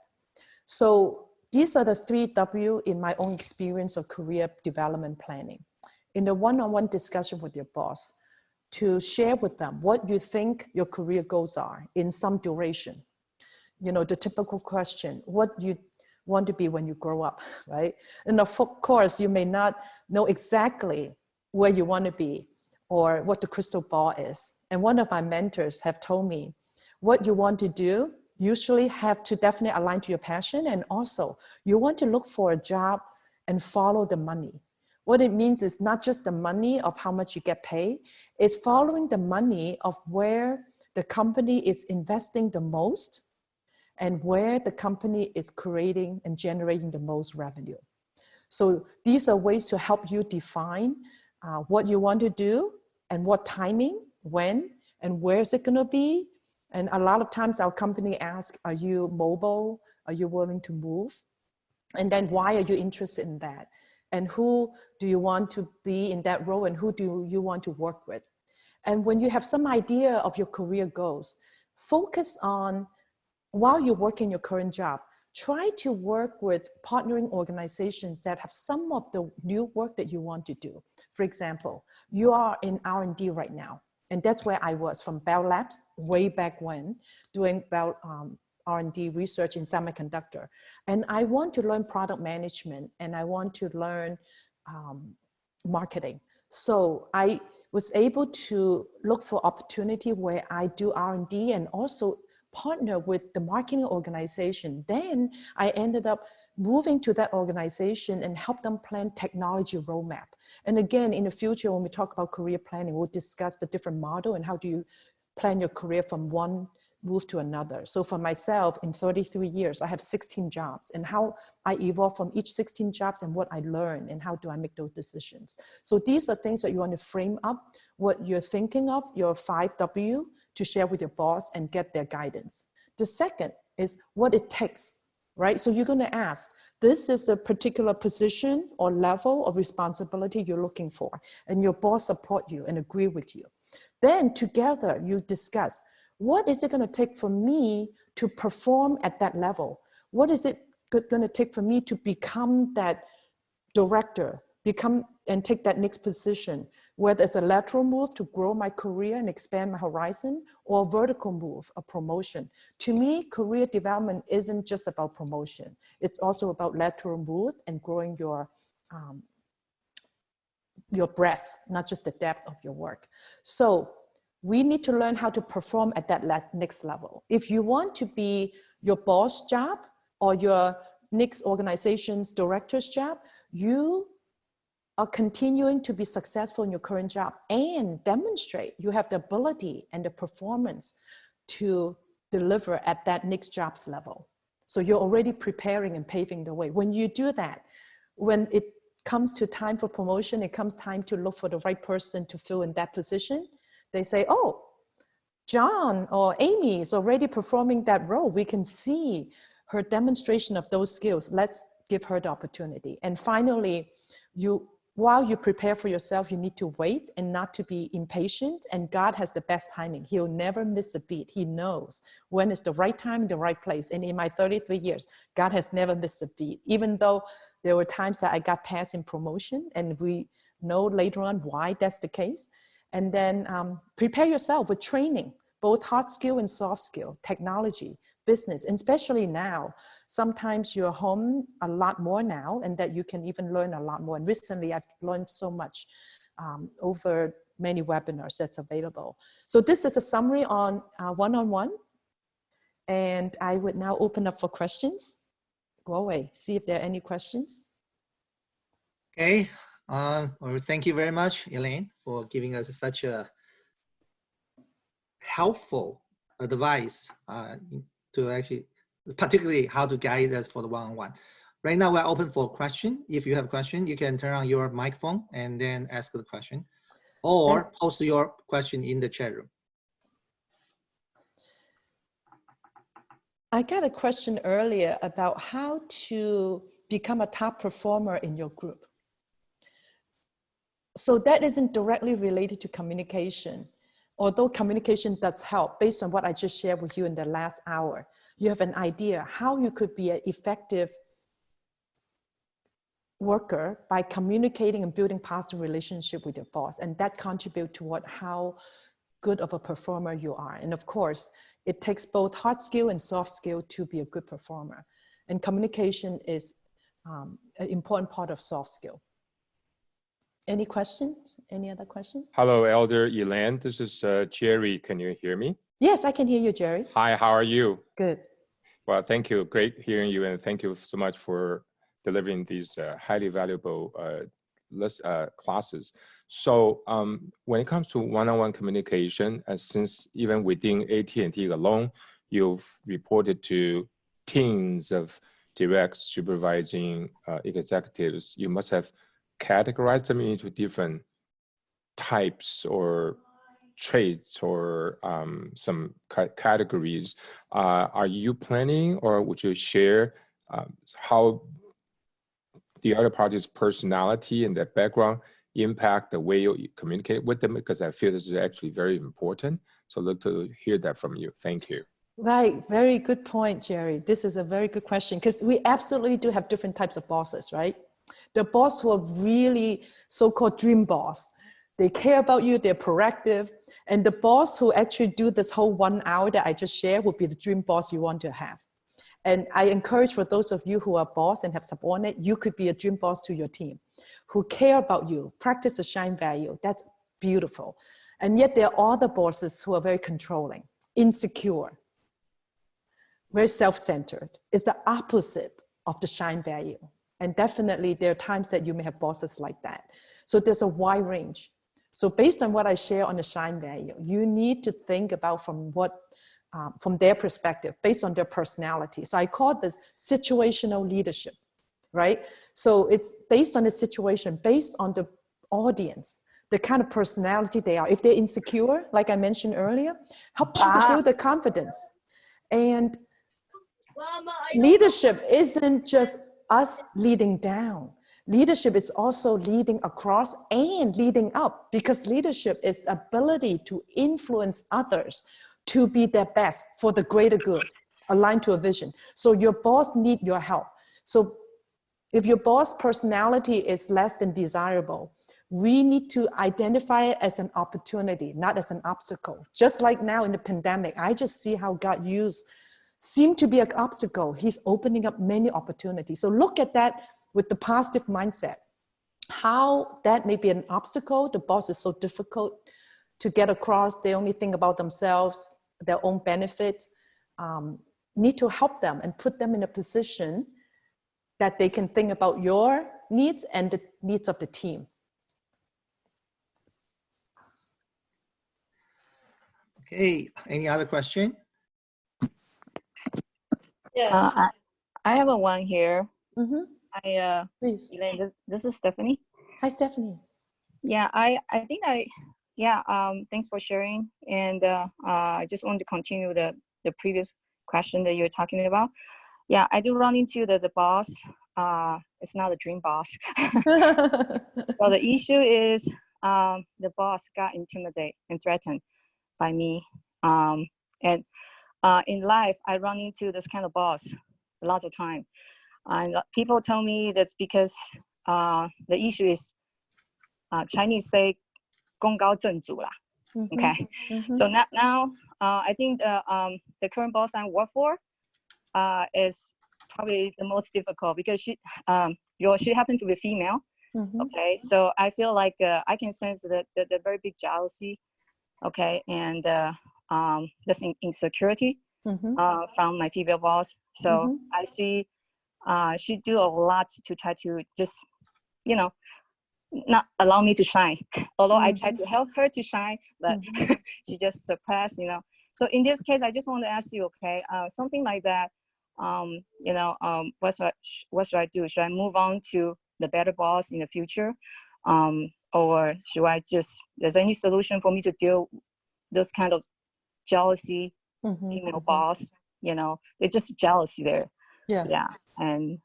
So these are the 3 W in my own experience of career development planning. In the one-on-one discussion with your boss, to share with them what you think your career goals are in some duration. You know, the typical question, what you want to be when you grow up, right? And of course, you may not know exactly where you want to be or what the crystal ball is. And one of my mentors have told me, what you want to do usually have to definitely align to your passion. And also, you want to look for a job and follow the money. What it means is not just the money of how much you get paid, it's following the money of where the company is investing the most and where the company is creating and generating the most revenue. So these are ways to help you define what you want to do and what timing, when, and where is it going to be. And a lot of times our company asks, are you mobile? Are you willing to move? And then why are you interested in that? And who do you want to be in that role, and who do you want to work with? And when you have some idea of your career goals, focus on, while you work in your current job, try to work with partnering organizations that have some of the new work that you want to do. For example, you are in R&D right now, and that's where I was from Bell Labs way back when, doing Bell R&D research in semiconductor. And I want to learn product management, and I want to learn marketing. So I was able to look for opportunity where I do R&D and also partner with the marketing organization. Then I ended up moving to that organization and help them plan technology roadmap. And again, in the future, when we talk about career planning, we'll discuss the different model and how do you plan your career from one move to another. So for myself, in 33 years, I have 16 jobs, and how I evolve from each 16 jobs and what I learn and how do I make those decisions. So these are things that you want to frame up what you're thinking of, your 5W, to share with your boss and get their guidance. The second is what it takes, right? So you're going to ask, this is the particular position or level of responsibility you're looking for, and your boss support you and agree with you. Then together you discuss, what is it going to take for me to perform at that level? What is it going to take for me to become that director, become and take that next position, whether it's a lateral move to grow my career and expand my horizon, or a vertical move, a promotion. To me, career development isn't just about promotion. It's also about lateral move and growing your breadth, not just the depth of your work. So we need to learn how to perform at that next level. If you want to be your boss job or your next organization's director's job, you are continuing to be successful in your current job and demonstrate you have the ability and the performance to deliver at that next job's level. So you're already preparing and paving the way. When you do that, when it comes to time for promotion, it comes time to look for the right person to fill in that position, they say, oh, John or Amy is already performing that role. We can see her demonstration of those skills. Let's give her the opportunity. And finally, while you prepare for yourself, you need to wait and not to be impatient. And God has the best timing. He'll never miss a beat. He knows when is the right time, the right place. And in my 33 years, God has never missed a beat. Even though there were times that I got passed in promotion, and we know later on why that's the case. And then prepare yourself with training, both hard skill and soft skill, technology, business, and especially now. Sometimes you're home a lot more now, and that you can even learn a lot more. And recently I've learned so much over many webinars that's available. So this is a summary on one-on-one. And I would now open up for questions. Go away, see if there are any questions. Okay. Well, thank you very much, Elaine, for giving us such a helpful advice to actually, particularly how to guide us for the one-on-one. Right now, we're open for question. If you have a question, you can turn on your microphone and then ask the question, or post your question in the chat room. I got a question earlier about how to become a top performer in your group. So that isn't directly related to communication, although communication does help. Based on what I just shared with you in the last hour, you have an idea how you could be an effective worker by communicating and building positive relationship with your boss, and that contributes toward how good of a performer you are. And of course, it takes both hard skill and soft skill to be a good performer, and communication is an important part of soft skill. Any questions? Any other questions? Hello, Elder Elaine. This is Jerry. Can you hear me? Yes, I can hear you, Jerry. Hi, how are you? Good. Well, thank you. Great hearing you, and thank you so much for delivering these highly valuable classes. So when it comes to one-on-one communication, since even within AT&T alone, you've reported to teams of direct supervising executives, you must have categorized them into different types or traits or some categories. Are you planning, or would you share how the other party's personality and their background impact the way you communicate with them? Because I feel this is actually very important. So I'd like to hear that from you. Thank you. Right, very good point, Jerry. This is a very good question, because we absolutely do have different types of bosses, right? The boss who are really so-called dream boss. They care about you, they're proactive. And the boss who actually do this whole 1 hour that I just shared would be the dream boss you want to have. And I encourage for those of you who are boss and have subordinate, you could be a dream boss to your team, who care about you, practice the S.H.I.N.E value. That's beautiful. And yet there are other bosses who are very controlling, insecure, very self-centered. It's the opposite of the S.H.I.N.E value. And definitely there are times that you may have bosses like that. So there's a wide range. So based on what I share on the S.H.I.N.E value, you need to think about from their perspective, based on their personality. So I call this situational leadership, right? So it's based on the situation, based on the audience, the kind of personality they are. If they're insecure, like I mentioned earlier, help them to build the confidence. And leadership isn't just us leading down. Leadership is also leading across and leading up, because leadership is ability to influence others to be their best for the greater good, aligned to a vision. So your boss needs your help. So if your boss personality is less than desirable, we need to identify it as an opportunity, not as an obstacle. Just like now in the pandemic, I just see how God seemed to be an obstacle. He's opening up many opportunities. So look at that with the positive mindset. How that may be an obstacle, the boss is so difficult to get across, they only think about themselves, their own benefit, need to help them and put them in a position that they can think about your needs and the needs of the team. Okay, any other question? Yes. I have a one here. Mm-hmm. Please. Elaine, this is Stephanie. Hi, Stephanie. Yeah, thanks for sharing. And I just want to continue the previous question that you were talking about. Yeah, I do run into the boss. It's not a dream boss. So the issue is the boss got intimidated and threatened by me. And in life, I run into this kind of boss lots of time. And people tell me that's because the issue is Chinese say 功高震主啦. Okay. So now I think the current boss I work for is probably the most difficult, because she happened to be female. Okay, so I feel like I can sense the very big jealousy. Okay, and this insecurity from my female boss. So I see she do a lot to try to just, not allow me to shine. Although I try to help her to shine, but she just suppressed, So in this case, I just want to ask you, okay, something like that, what should I do? Should I move on to the better boss in the future? Or should I there's any solution for me to deal this kind of jealousy, female boss, it's just jealousy there. Yeah. And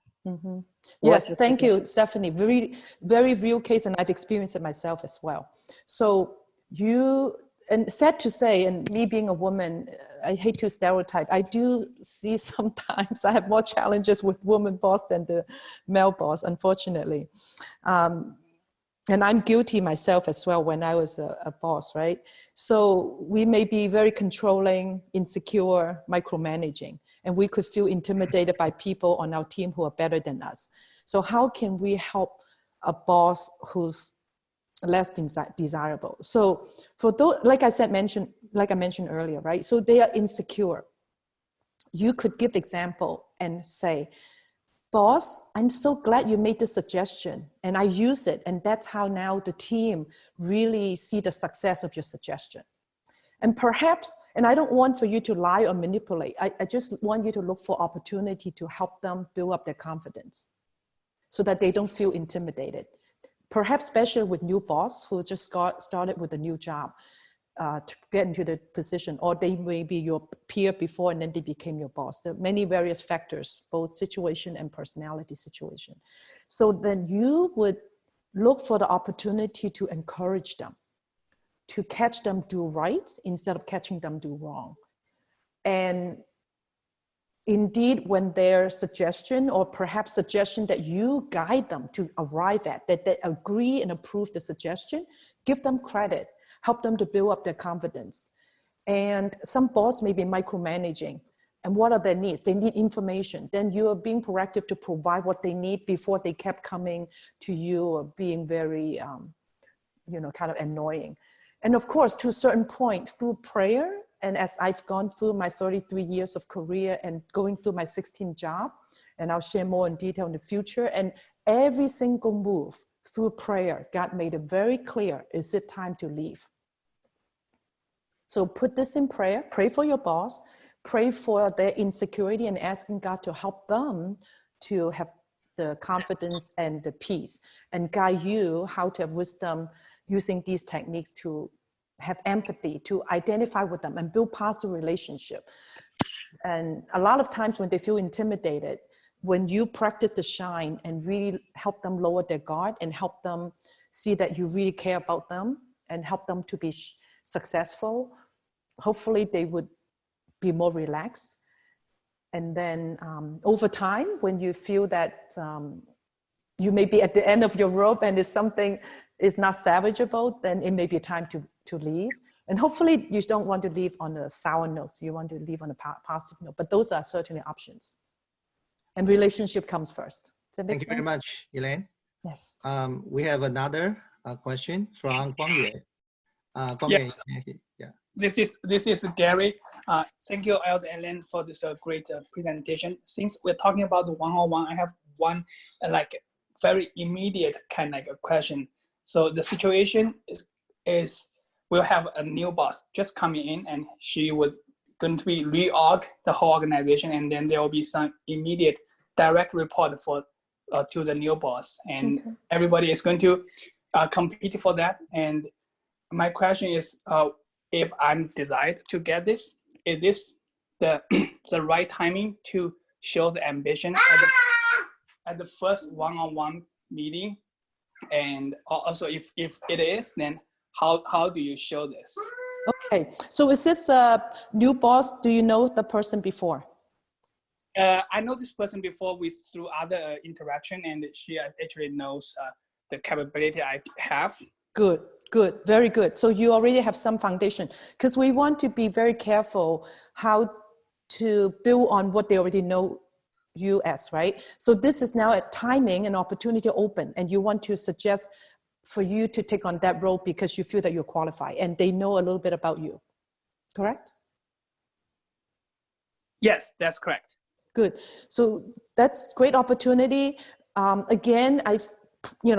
yes, thank you, Stephanie. Very, very real case, and I've experienced it myself as well. So and sad to say, and me being a woman, I hate to stereotype, I do see sometimes I have more challenges with woman boss than the male boss, unfortunately. And I'm guilty myself as well when I was a boss, right? So we may be very controlling, insecure, micromanaging, and we could feel intimidated by people on our team who are better than us. So how can we help a boss who's less desirable? So for those, like I mentioned earlier, right? So they are insecure. You could give example and say, boss, I'm so glad you made the suggestion and I use it. And that's how now the team really see the success of your suggestion. And perhaps, and I don't want for you to lie or manipulate. I just want you to look for opportunity to help them build up their confidence so that they don't feel intimidated. Perhaps especially with new boss who just got started with a new job to get into the position, or they may be your peer before and then they became your boss. There are many various factors, both situation and personality situation. So then you would look for the opportunity to encourage them, to catch them do right instead of catching them do wrong. And indeed, when their suggestion or perhaps suggestion that you guide them to arrive at, that they agree and approve the suggestion, give them credit, help them to build up their confidence. And some boss may be micromanaging. And what are their needs? They need information. Then you are being proactive to provide what they need before they kept coming to you or being very kind of annoying. And of course, to a certain point, through prayer, and as I've gone through my 33 years of career and going through my 16th job, and I'll share more in detail in the future, and every single move through prayer, God made it very clear, is it time to leave? So put this in prayer, pray for your boss, pray for their insecurity and asking God to help them to have the confidence and the peace, and guide you how to have wisdom using these techniques to have empathy, to identify with them and build positive relationship. And a lot of times when they feel intimidated, when you practice the S.H.I.N.E and really help them lower their guard and help them see that you really care about them and help them to be successful, hopefully they would be more relaxed. And then over time, when you feel that you may be at the end of your rope and it's something is not salvageable, then it may be time to leave. And hopefully you don't want to leave on a sour note. You want to leave on a positive note, but those are certainly options. And relationship comes first. Does that make sense? Thank you very much, Elaine. Yes. We have another question from Guangyue. Yes. Yeah. This is Gary. Thank you, Eld and Elaine, for this great presentation. Since we're talking about the one-on-one, I have one like very immediate kind of a question. So the situation is we'll have a new boss just coming in, and she was going to be reorg the whole organization, and then there will be some immediate direct report for to the new boss, and everybody is going to compete for that. And my question is, if I'm desired to get this, is this the right timing to show the ambition at the first one-on-one meeting? And also, if it is, then how do you show this? Okay, so is this a new boss? Do you know the person before? I know this person before through other interaction, and she actually knows the capability I have. Good, good, very good. So you already have some foundation, because we want to be very careful how to build on what they already know you as, right? So this is now a timing and opportunity open, and you want to suggest for you to take on that role because you feel that you're qualified and they know a little bit about you, correct? Yes, that's correct. Good. So that's great opportunity. Again,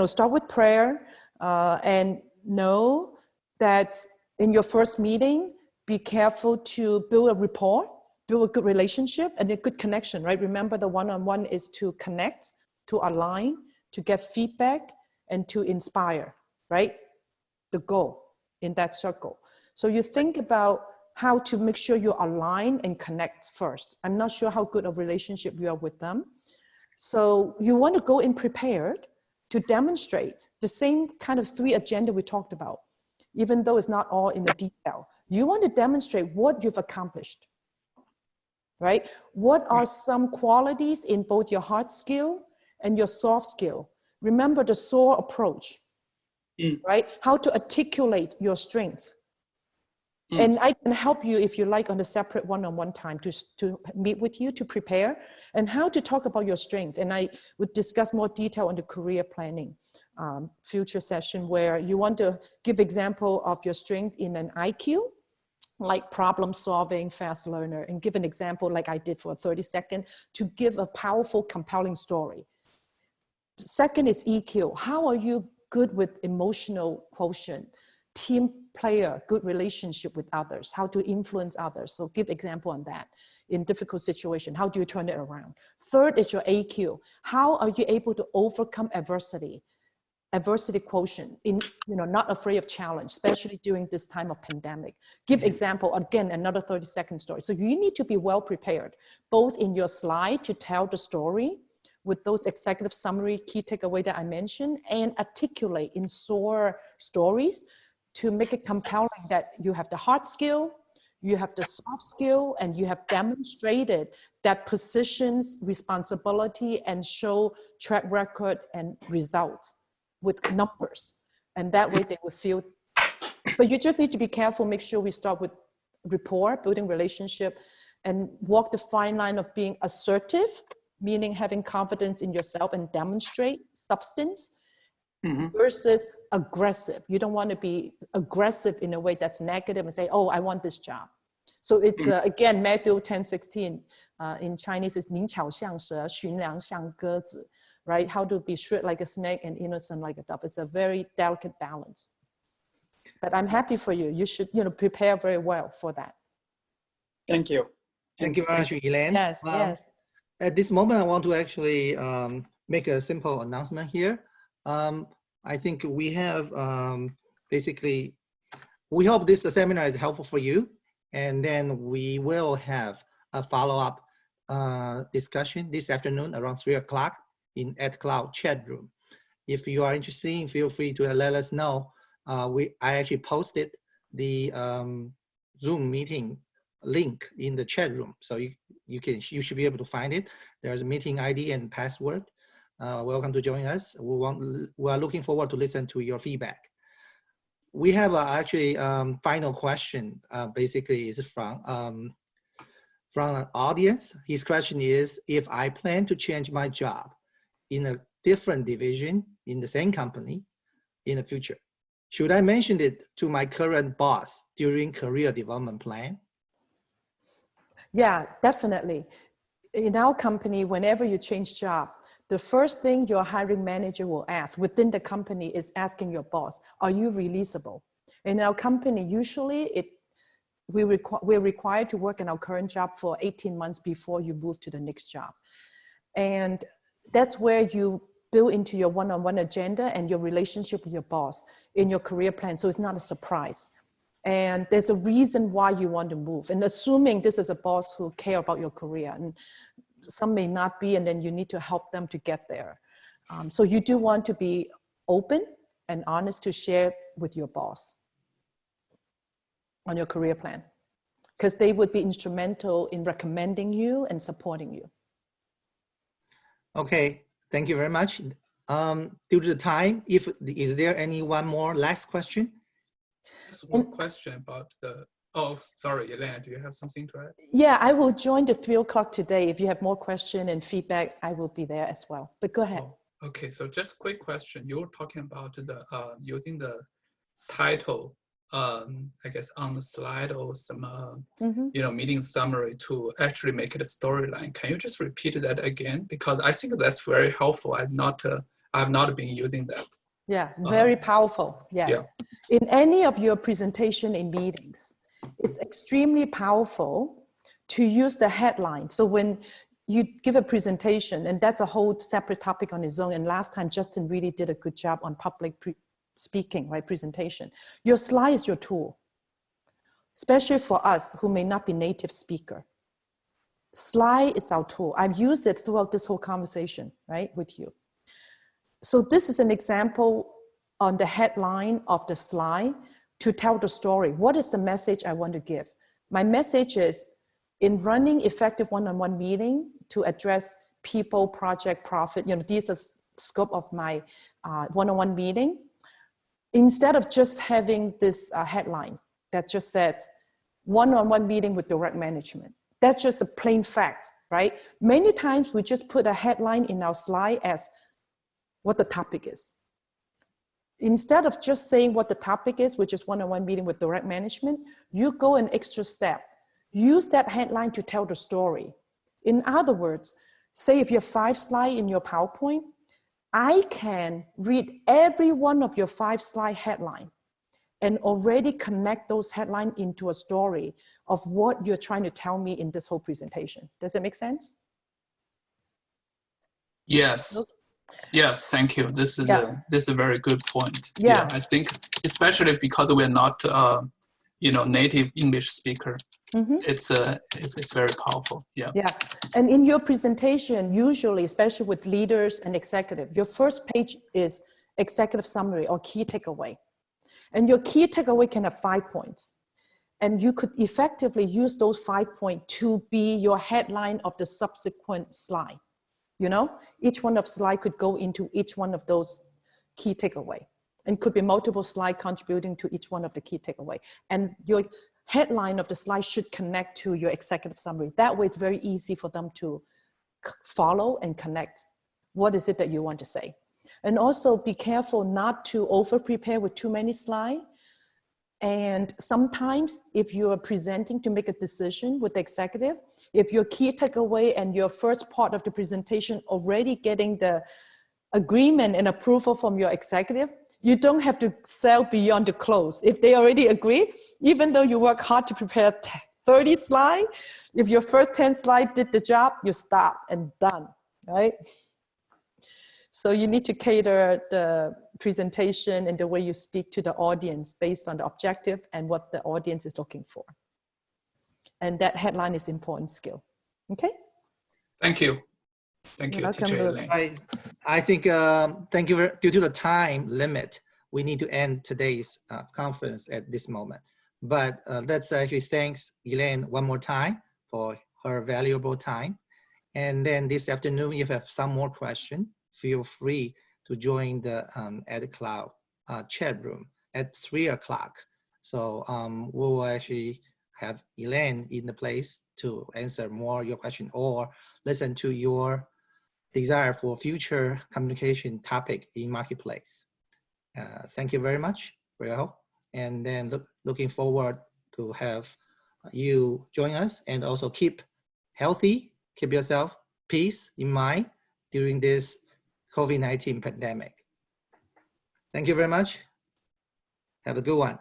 start with prayer and know that in your first meeting, be careful to build a rapport, build a good relationship and a good connection, right? Remember, the one-on-one is to connect, to align, to get feedback, and to inspire, right? The goal in that circle. So you think about how to make sure you align and connect first. I'm not sure how good a relationship you are with them. So you want to go in prepared to demonstrate the same kind of 3 agenda we talked about, even though it's not all in the detail. You want to demonstrate what you've accomplished, right? What are some qualities in both your hard skill and your soft skill? Remember the SOAR approach, right? How to articulate your strength. And I can help you, if you like, on a separate one-on-one time to meet with you to prepare, and how to talk about your strength. And I would discuss more detail on the career planning future session, where you want to give example of your strength in an IQ, like problem solving, fast learner, and give an example like I did for 30 seconds to give a powerful, compelling story. Second is EQ. How are you good with emotional quotient, team player, good relationship with others, how to influence others? So give example on that in difficult situation. How do you turn it around? Third is your AQ. How are you able to overcome adversity quotient, in, not afraid of challenge, especially during this time of pandemic. Give example, again, another 30-second story. So you need to be well prepared, both in your slide to tell the story with those executive summary key takeaway that I mentioned, and articulate in SOAR stories to make it compelling that you have the hard skill, you have the soft skill, and you have demonstrated that positions responsibility and show track record and results with numbers. And that way they will feel, but you just need to be careful, make sure we start with rapport, building relationship, and walk the fine line of being assertive, meaning having confidence in yourself and demonstrate substance, versus aggressive. You don't want to be aggressive in a way that's negative and say, oh, I want this job. So it's, again, Matthew 10:16, in Chinese is 灵巧像蛇,驯良像鸽子, right? How to be shrewd like a snake and innocent like a dove. It's a very delicate balance. But I'm happy for you. You should, prepare very well for that. Thank you. Thank you very much, Elaine. Yes, yes. At this moment, I want to actually make a simple announcement here. I think we have basically, we hope this seminar is helpful for you. And then we will have a follow-up discussion this afternoon around 3 o'clock at Cloud chat room. If you are interested, feel free to let us know. I actually posted the Zoom meeting link in the chat room, so you should be able to find it. There's a meeting ID and password. Welcome to join us. We are looking forward to listen to your feedback. We have actually final question. Basically, is from an audience. His question is: if I plan to change my job in a different division in the same company in the future, should I mention it to my current boss during career development plan? Yeah, definitely. In our company, whenever you change job, the first thing your hiring manager will ask within the company is asking your boss, are you releasable? In our company, usually we're required to work in our current job for 18 months before you move to the next job. And that's where you build into your one-on-one agenda and your relationship with your boss in your career plan. So it's not a surprise. And there's a reason why you want to move. And assuming this is a boss who care about your career, and some may not be, and then you need to help them to get there. So you do want to be open and honest to share with your boss on your career plan, because they would be instrumental in recommending you and supporting you. Okay, thank you very much. Due to the time, is there any one more last question? Just one question about the, oh, sorry, Elaine, do you have something to add? Yeah, I will join the 3 o'clock today. If you have more question and feedback, I will be there as well, but go ahead. Oh, okay, so just a quick question. You were talking about the using the title, I guess on the slide or some, meeting summary to actually make it a storyline. Can you just repeat that again? Because I think that's very helpful. I've not been using that. Yeah, very powerful. Yes. Yeah. In any of your presentation in meetings, it's extremely powerful to use the headline. So when you give a presentation, and that's a whole separate topic on its own. And last time, Justin really did a good job on public speaking, right? Presentation. Your slide is your tool, especially for us who may not be native speaker. Slide, it's our tool. I've used it throughout this whole conversation, right, with you. So this is an example on the headline of the slide to tell the story. What is the message I want to give? My message is, in running effective one-on-one meeting to address people, project, profit, these are scope of my one-on-one meeting. Instead of just having this headline that just says one-on-one meeting with direct management, that's just a plain fact, right? Many times we just put a headline in our slide as what the topic is. Instead of just saying what the topic is, which is one-on-one meeting with direct management, you go an extra step. Use that headline to tell the story. In other words, say if you have 5 slides in your PowerPoint, I can read every one of your 5-slide headline and already connect those headlines into a story of what you're trying to tell me in this whole presentation. Does it make sense? Yes. Okay. Yes, thank you. This is a very good point. Yeah. I think especially because we're not native English speaker, it's very powerful. Yeah. Yeah. And in your presentation, usually, especially with leaders and executive, your first page is executive summary or key takeaway. And your key takeaway can have 5 points. And you could effectively use those 5 points to be your headline of the subsequent slide. Each one of slide could go into each one of those key takeaway, and could be multiple slides contributing to each one of the key takeaway. And your headline of the slide should connect to your executive summary. That way it's very easy for them to follow and connect. What is it that you want to say? And also be careful not to over-prepare with too many slides. And sometimes if you are presenting to make a decision with the executive, if your key takeaway and your first part of the presentation already getting the agreement and approval from your executive, you don't have to sell beyond the close. If they already agree, even though you work hard to prepare 30 slides, if your first 10 slides did the job, you stop and done, right? So you need to cater the presentation and the way you speak to the audience based on the objective and what the audience is looking for. And that headline is important skill. Okay? Thank you. Thank you, teacher Elaine. I think, thank you. Due to the time limit, we need to end today's conference at this moment. But let's actually thank Elaine one more time for her valuable time. And then this afternoon, if you have some more questions, feel free to join the @Cloud chat room at 3 o'clock. So we'll actually have Elaine in the place to answer more your question or listen to your desire for future communication topic in marketplace. Thank you very much for your help. And then looking forward to have you join us, and also keep healthy, keep yourself peace in mind during this COVID-19 pandemic. Thank you very much. Have a good one.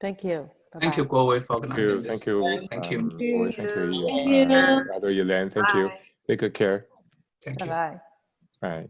Thank you. Bye-bye. Thank you, Guowei, for organizing this. Thank you. Thank you. Thank you, Elaine. Thank you. Thank you. Take good care. Thank you. Bye-bye. Bye.